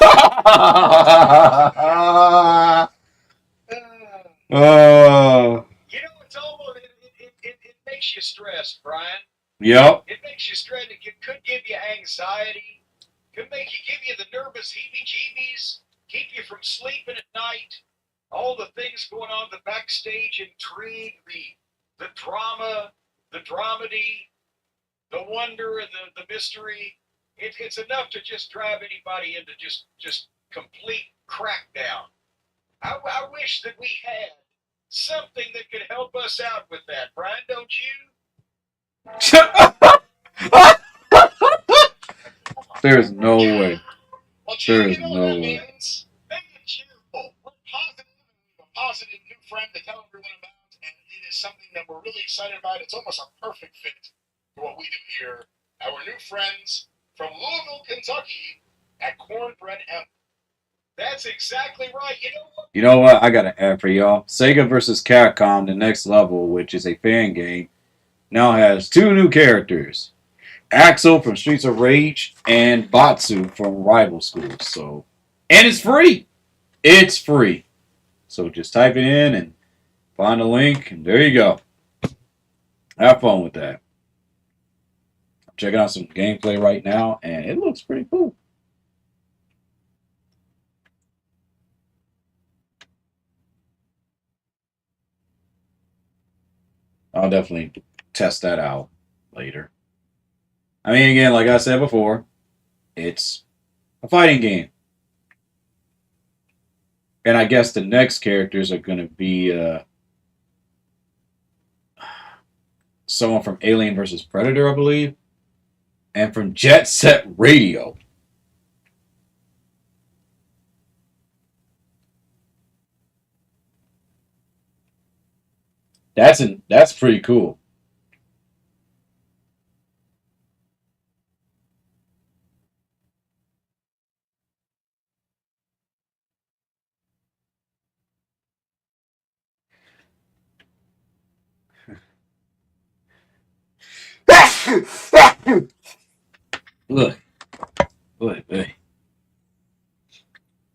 know, it's almost it makes you stressed, Brian. Yep. It makes you stressed. It could give you anxiety. Could give you the nervous heebie-jeebies. Keep you from sleeping at night. All the things going on, the backstage intrigue, the drama, the dramedy, the wonder, and the mystery. It's enough to just drive anybody into just complete crackdown. I wish that we had something that could help us out with that, Brian, don't you? There's no way. Well, There is you know no what that way. means? Make it cheerful. We're positive. A positive new friend to tell everyone about, and it is something that we're really excited about. It's almost a perfect fit for what we do here. Our new friends from Louisville, Kentucky, at Cornbread Hemp. That's exactly right. You know what? I got an ad for y'all. Sega vs. Capcom: The Next Level, which is a fan game, now has 2 new characters. Axel from Streets of Rage and Batsu from Rival Schools. So, and it's free. It's free. So just type it in and find a link, and there you go. Have fun with that. I'm checking out some gameplay right now, and it looks pretty cool. I'll definitely test that out later. I mean, again, like I said before, it's a fighting game. And I guess the next characters are going to be someone from Alien vs. Predator, I believe, and from Jet Set Radio. That's pretty cool. Look. Hey.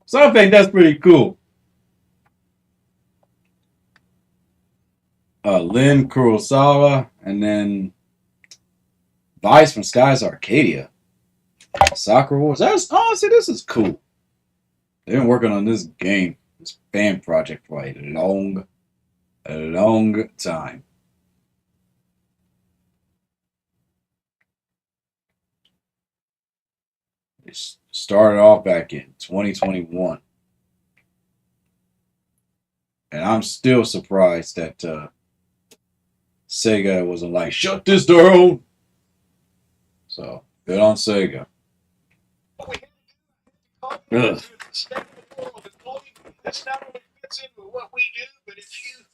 So I think that's pretty cool. Lynn Kurosawa, and then Vice from Skies Arcadia. Soccer Wars. That's honestly, this is cool. They've been working on this game, this fan project for a long time. It started off back in 2021. And I'm still surprised that Sega wasn't like, shut this down. So, good on Sega. Ugh. This not only fits in with what we do, but if you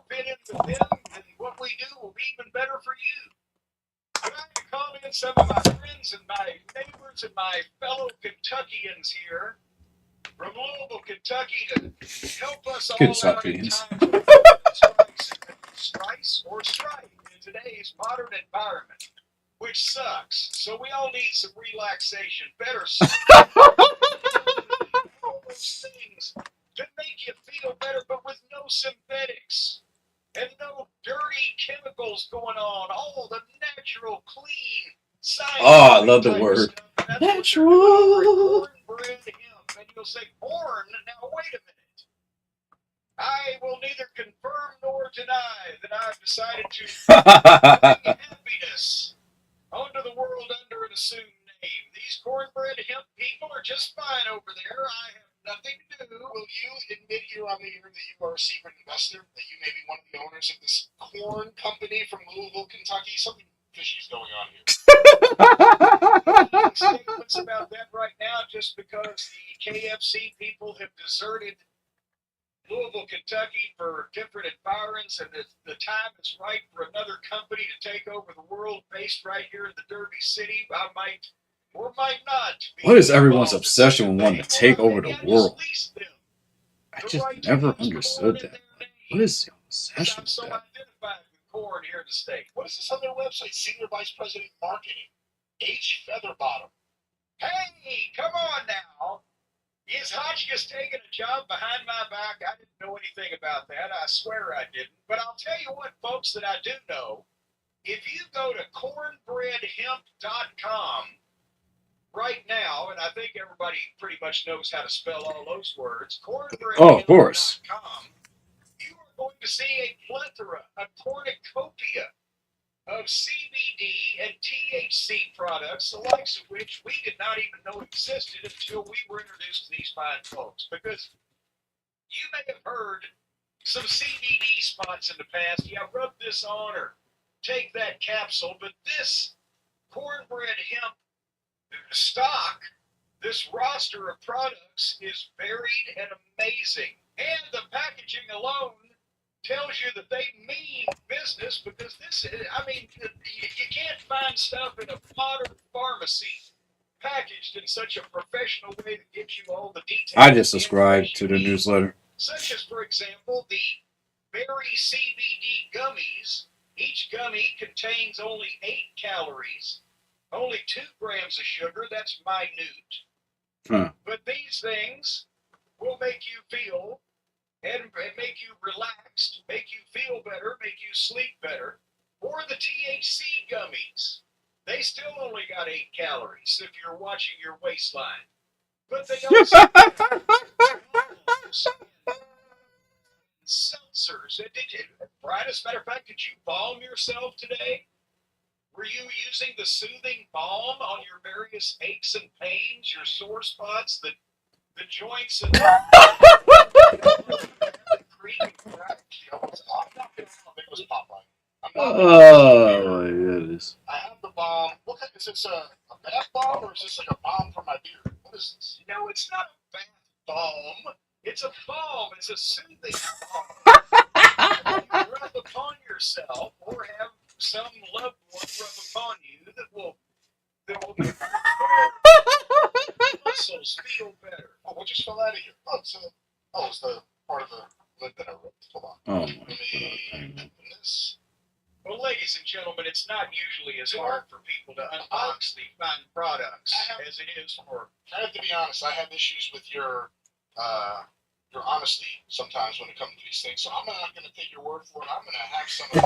fit in with them, then what we do will be even better for you. I'd like to call in some of my friends and my neighbors and my fellow Kentuckians here from Louisville, Kentucky, to help us all out in Kentuckians. times of strife or strife in today's modern environment, which sucks. So we all need some relaxation, better all those things to make you feel better, but with no synthetics and no dirty chemicals going on. All the natural, clean, science. Oh, I love the word. Natural. Cornbread hemp. And you'll say, corn? Now, wait a minute. I will neither confirm nor deny that I've decided to bring happiness onto the world under an assumed name. These cornbread hemp people are just fine over there. I have nothing to do. Will you admit here on the air that you are a secret investor? That you may be one of the owners of this corn company from Louisville, Kentucky? Something fishy's going on here. Statements about that right now just because the KFC people have deserted Louisville, Kentucky for different environs, and the time is right for another company to take over the world based right here in the Derby City. I might or might not. What is everyone's obsession with wanting to take over the world? I just never understood that. What is the obsession with so that? identified with corn here in the state. What is this on their website? Senior Vice President Marketing, H. Featherbottom. Hey, come on now. Is Hotchkiss taking a job behind my back? I didn't know anything about that. I swear I didn't. But I'll tell you what, folks, that I do know. If you go to cornbreadhemp.com right now, and I think everybody pretty much knows how to spell all those words, cornbreadhemp.com, Oh, of course. you are going to see a plethora, a cornucopia of CBD and THC products, the likes of which we did not even know existed until we were introduced to these fine folks. Because you may have heard some CBD spots in the past. Yeah, rub this on or take that capsule. But this cornbread hemp stock, this roster of products is varied and amazing. And the packaging alone tells you that they mean business, because this is, I mean, you can't find stuff in a modern pharmacy packaged in such a professional way that gives you all the details. I just subscribed to the newsletter. Such as, for example, the berry CBD gummies. Each gummy contains only 8 calories, only 2 grams of sugar. That's minute. Huh. But these things will make you feel and make you relaxed, make you feel better, make you sleep better. Or the THC gummies. They still only got 8 calories if you're watching your waistline. But they also have seltzers. Brian, as a matter of fact, did you balm yourself today? Were you using the soothing balm on your various aches and pains, your sore spots, the joints and Oh my goodness. I have the bomb. What kind, is this a bath bomb, or is this like a bomb for my beard? What is this? No, it's not a bath bomb. It's a balm. It's a soothing balm. You rub upon yourself, or have some loved one rub upon you that will make your muscles feel better. Oh, we'll just fill out of here. Oh, it's the part of the lid that I ripped. Hold on. Oh my Let me god. open this. Well, ladies and gentlemen, it's not usually as hard for people to unbox the fine products as it is for. I have to be honest. I have issues with your honesty sometimes when it comes to these things. So I'm not going to take your word for it. I'm going to have some of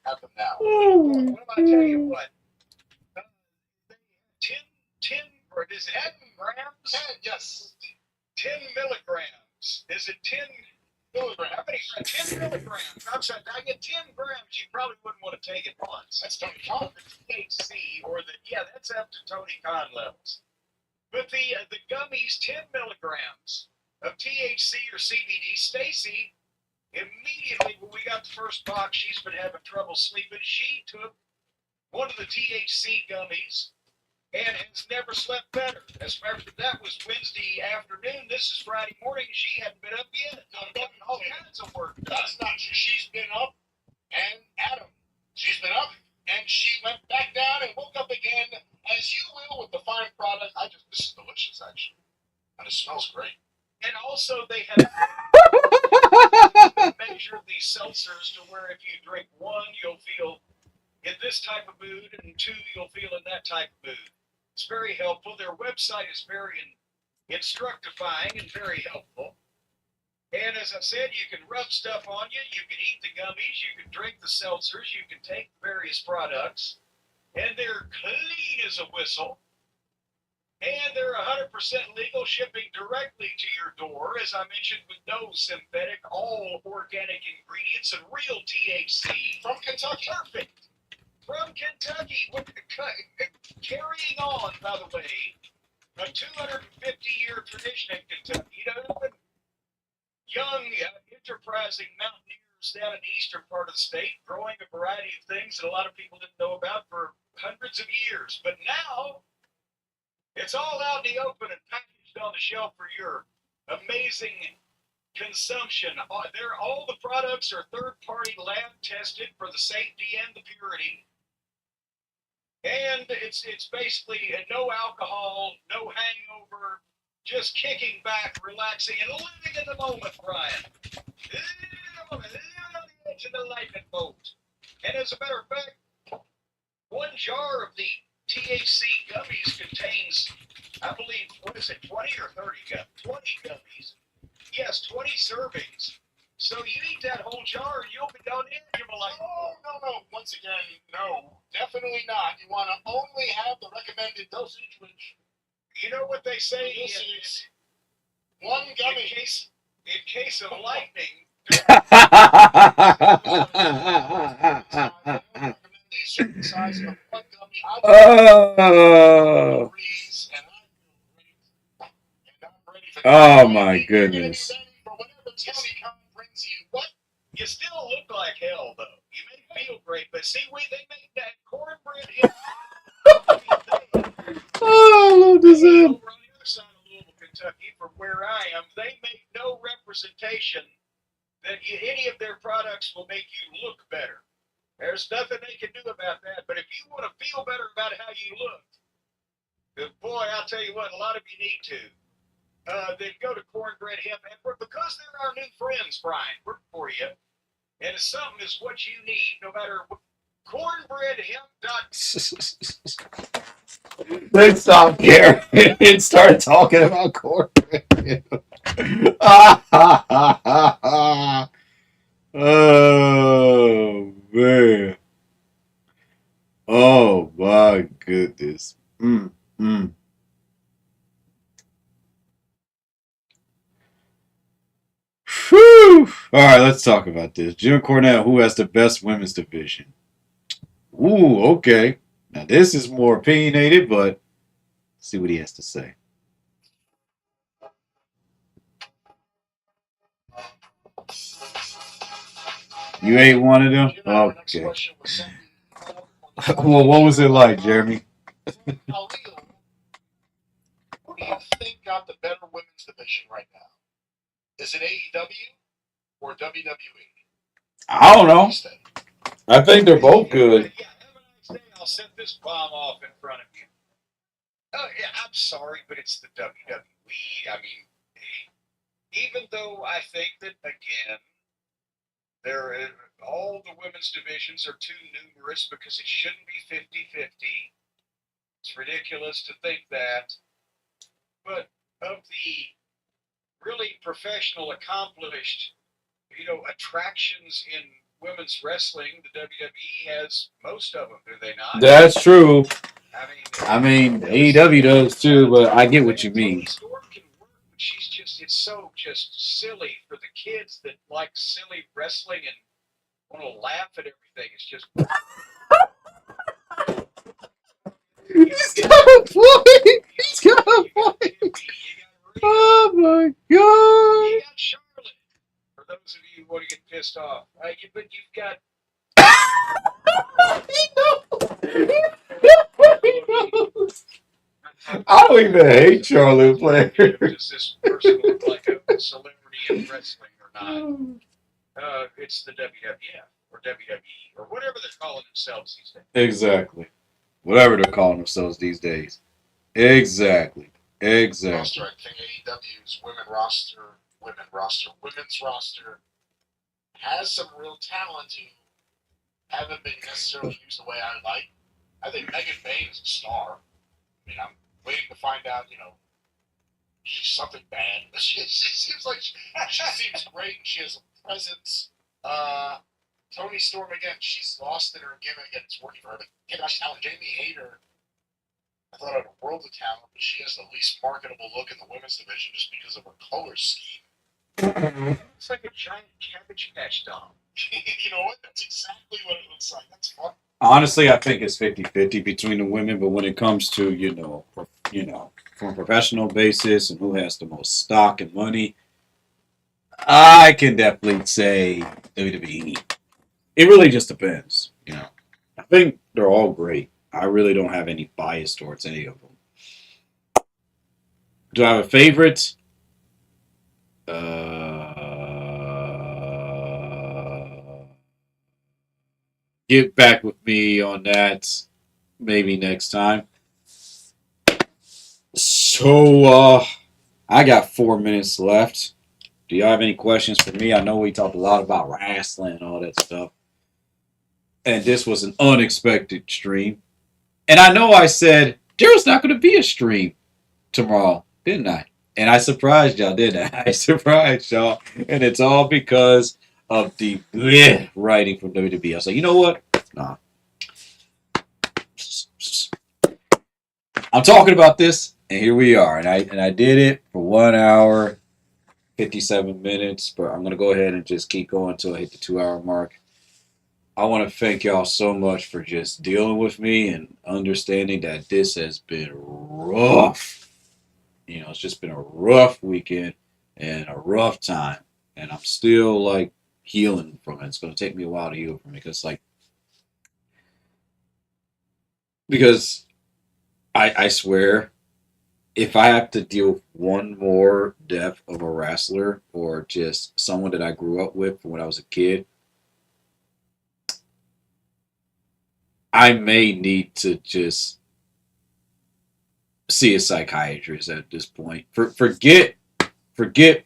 have them now. Well, I tell you what, 10, 10, or is it 10 grams? 10, yes. 10 milligrams. Is it 10 milligrams? How many? 10 milligrams. I'm sorry, I get 10 grams. You probably wouldn't want to take it once. That's Tony Khan. The THC or that's up to Tony Khan levels. But the gummies, 10 milligrams of THC or CBD. Stacy, immediately when we got the first box, she's been having trouble sleeping. She took one of the THC gummies and has never slept better. As a matter of fact, that was Wednesday afternoon. This is Friday morning. She hadn't been up yet. I'm getting all kinds of work done. That's not true. She's been up, and Adam, she's been up, and she went back down and woke up again, as you will with the fine product. This is delicious, actually, and it smells great. And also, they have measured these seltzers to where if you drink one, you'll feel in this type of mood, and two, you'll feel in that type of mood. It's very helpful. Their website is very instructifying and very helpful. And as I said, you can rub stuff on you. You can eat the gummies. You can drink the seltzers. You can take the various products. And they're clean as a whistle. And they're 100% legal, shipping directly to your door, as I mentioned, with no synthetic, all organic ingredients and real THC. From Kentucky. Perfect. From Kentucky, carrying on, by the way, a 250-year tradition in Kentucky. Young, enterprising mountaineers down in the eastern part of the state, growing a variety of things that a lot of people didn't know about for hundreds of years. But now, it's all out in the open and packaged on the shelf for your amazing consumption. All the products are third-party lab tested for the safety and the purity. And it's basically no alcohol, no hangover, just kicking back, relaxing, and living in the moment, Brian. Living on the edge of the lightning bolt. And as a matter of fact, one jar of the THC gummies contains, I believe, 20 or 30 gummies? 20 gummies. Yes, 20 servings. So you eat that whole jar and you'll be done in. You'll be like, oh, no. Once again, no. Definitely not. You want to only have the recommended dosage, which... You know what they say? This is one gummy. In case of lightning... Oh my goodness. You still look like hell, though. You may feel great, but see, they make that cornbread hit. Oh, this is over on the other side of Louisville, Kentucky, from where I am, they make no representation that any of their products will make you look better. There's nothing they can do about that. But if you want to feel better about how you look, boy, I'll tell you what, a lot of you need to. Then go to Cornbread Hemp, and because they're our new friends, Brian, work for you. And if something is what you need, no matter what, cornbreadhemp.com. They stopped caring and started talking about cornbread. Oh man. Oh my goodness. Mm. Whew. All right, let's talk about this. Jim Cornette, who has the best women's division? Ooh, okay. Now this is more opinionated, but let's see what he has to say. You ain't one of them? Okay. Well, what was it like, Jeremy? Who do you think got the better women's division right now? Is it AEW or WWE? I don't know. I think they're both good. Yeah, have a nice day. I'll set this bomb off in front of you. Oh, yeah, I'm sorry, but it's the WWE. I mean, even though I think that, again, All the women's divisions are too numerous because it shouldn't be 50-50. It's ridiculous to think that. But of the really professional, accomplished, attractions in women's wrestling, the WWE has most of them, do they not? That's true. I I mean, AEW does too, but I get what you mean. Toni Storm can work, but it's so just silly for the kids that like silly wrestling and want to laugh at everything. It's just. He's got a point. He's got a point. Oh my god. You got Charlotte. For those of you who want to get pissed off, but you've got. He knows. I don't even hate Charlotte Flair. Does this person look like a celebrity in wrestling or not? It's the WWF or WWE or whatever they're calling themselves these days. Exactly. Whatever they're calling themselves these days. Exactly. Roster, I think AEW's women's roster has some real talent who haven't been necessarily used the way I like. I think Megan Bayne's a star. I mean, I'm waiting to find out, she's something bad. She seems like she seems great and she has a presence. Toni Storm, again, she's lost in her gimmick and it's working for her. But get about talent. Jamie Hayter, I thought had a world of talent, but she has the least marketable look in the women's division just because of her color scheme. It's like a giant Cabbage Patch doll. You know what? That's exactly what it looks like. That's fun. Honestly, I think it's 50-50 between the women, but when it comes to, from a professional basis and who has the most stock and money, I can definitely say WWE. It really just depends, I think they're all great. I really don't have any bias towards any of them. Do I have a favorite? Get back with me on that maybe next time. So, I got 4 minutes left. Do y'all have any questions for me? I know we talked a lot about wrestling and all that stuff. And this was an unexpected stream. And I know I said there's not going to be a stream tomorrow, didn't I? And I surprised y'all, didn't I? I surprised y'all. And it's all because of the writing from WWE. I was like, you know what? Nah. I'm talking about this, and here we are. And I did it for 1 hour, 57 minutes. But I'm going to go ahead and just keep going until I hit the 2 hour mark. I want to thank y'all so much for just dealing with me and understanding that this has been rough. It's just been a rough weekend and a rough time. And I'm still like healing from it. It's going to take me a while to heal from it because I swear, if I have to deal with one more death of a wrestler or just someone that I grew up with when I was a kid, I may need to just see a psychiatrist at this point. Forget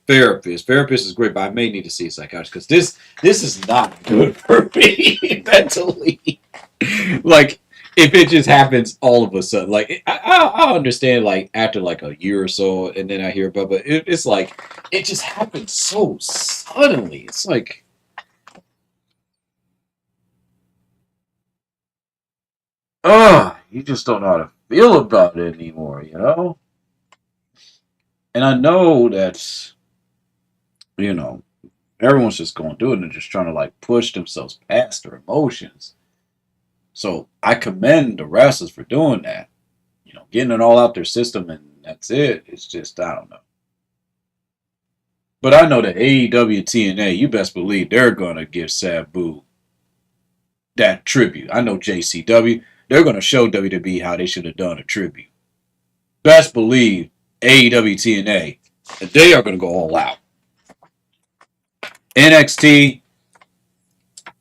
therapist. Therapist is great, but I may need to see a psychiatrist because this is not good for me mentally. Like if it just happens all of a sudden, like I understand like after like a year or so, and then I hear about, but it's like it just happens so suddenly. It's like. You just don't know how to feel about it anymore. And I know that, you know, everyone's just going through it and just trying to like push themselves past their emotions. So I commend the wrestlers for doing that. Getting it all out their system and that's it. It's just, I don't know. But I know that AEW TNA, you best believe they're going to give Sabu that tribute. I know JCW, they're going to show WWE how they should have done a tribute. Best believe AEW TNA, they are going to go all out. NXT,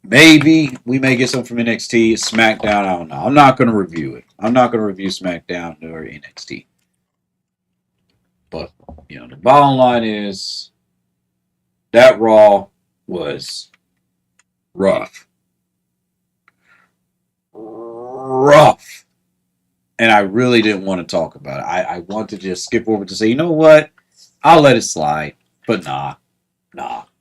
maybe we may get something from NXT. SmackDown, I don't know. I'm not going to review it. I'm not going to review SmackDown or NXT. But, the bottom line is that Raw was rough. Rough. And I really didn't want to talk about it. I want to just skip over to say, you know what? I'll let it slide. But nah.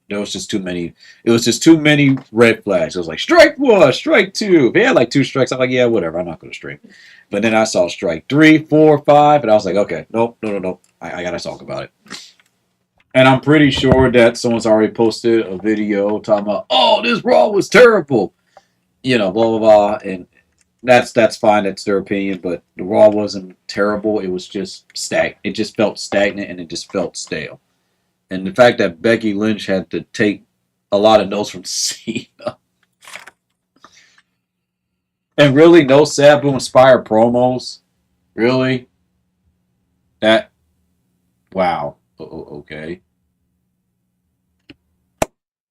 There was just too many. It was just too many red flags. It was like strike one, strike two. If they had like two strikes, I'm like, yeah, whatever. I'm not going to strike. But then I saw strike 3, 4, 5, and I was like, okay, nope, no. I got to talk about it. And I'm pretty sure that someone's already posted a video talking about, oh, this Raw was terrible. Blah blah blah, and that's fine. That's their opinion. But the Raw wasn't terrible. It was just It just felt stagnant, and it just felt stale. And the fact that Becky Lynch had to take a lot of notes from Cena, and really no Sabu inspired promos, really, that wow. Okay.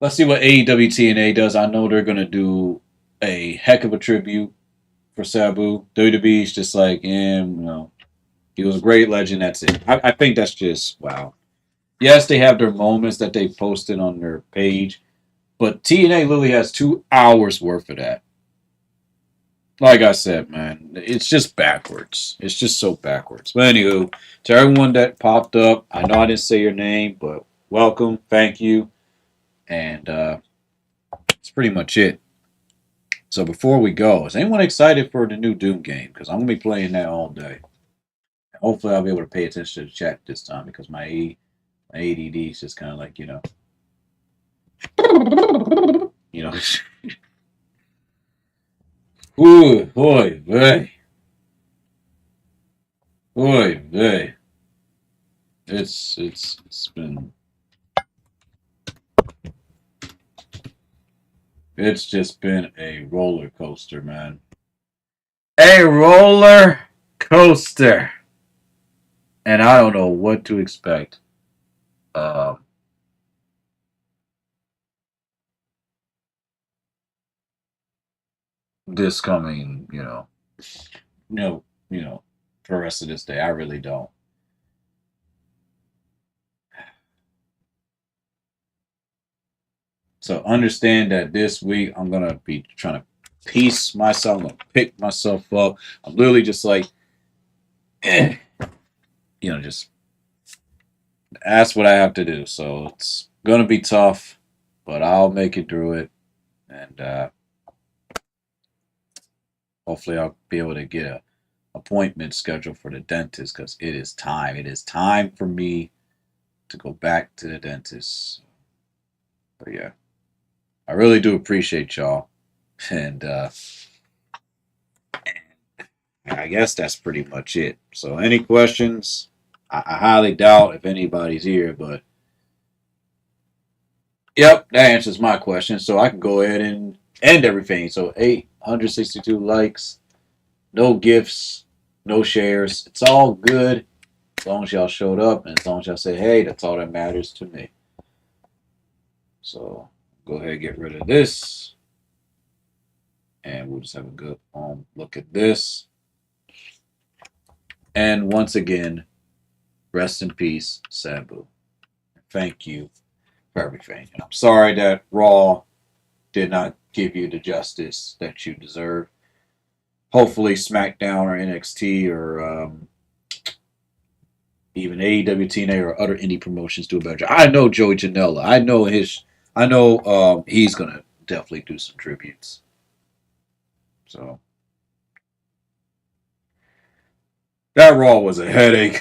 Let's see what AEW TNA does. I know they're gonna do a heck of a tribute for Sabu. WWE's just like, he was a great legend. That's it. I think that's just wow. Yes, they have their moments that they posted on their page, but TNA literally has 2 hours worth of that. Like I said, man, it's just backwards. It's just so backwards. But anywho, to everyone that popped up, I know I didn't say your name, but welcome, thank you, and that's pretty much it. So before we go, is anyone excited for the new Doom game? Because I'm gonna be playing that all day. Hopefully, I'll be able to pay attention to the chat this time because my ADD is just kind of like you know. Ooh, boy, vey, boy, vey. It's just been a roller coaster, man. A roller coaster, and I don't know what to expect. Um, this coming, no, for the rest of this day, I really don't. So understand that this week I'm gonna be trying to piece myself. I'm gonna pick myself up. I'm literally just like, eh, just that's what I have to do. So it's gonna be tough, but I'll make it through it, and hopefully I'll be able to get a appointment scheduled for the dentist because it is time. It is time for me to go back to the dentist. But yeah, I really do appreciate y'all, and I guess that's pretty much it. So, any questions? I highly doubt if anybody's here, but yep, that answers my question. So, I can go ahead and end everything. So, 862 likes, no gifts, no shares. It's all good as long as y'all showed up and as long as y'all say, hey, that's all that matters to me. So, go ahead and get rid of this. And we'll just have a good look at this. And once again, rest in peace, Sabu. Thank you for everything. And I'm sorry that Raw did not give you the justice that you deserve. Hopefully, SmackDown or NXT or even AEW, TNA, or other indie promotions do a better job. I know Joey Janela. I know he's gonna definitely do some tributes. So that Raw was a headache.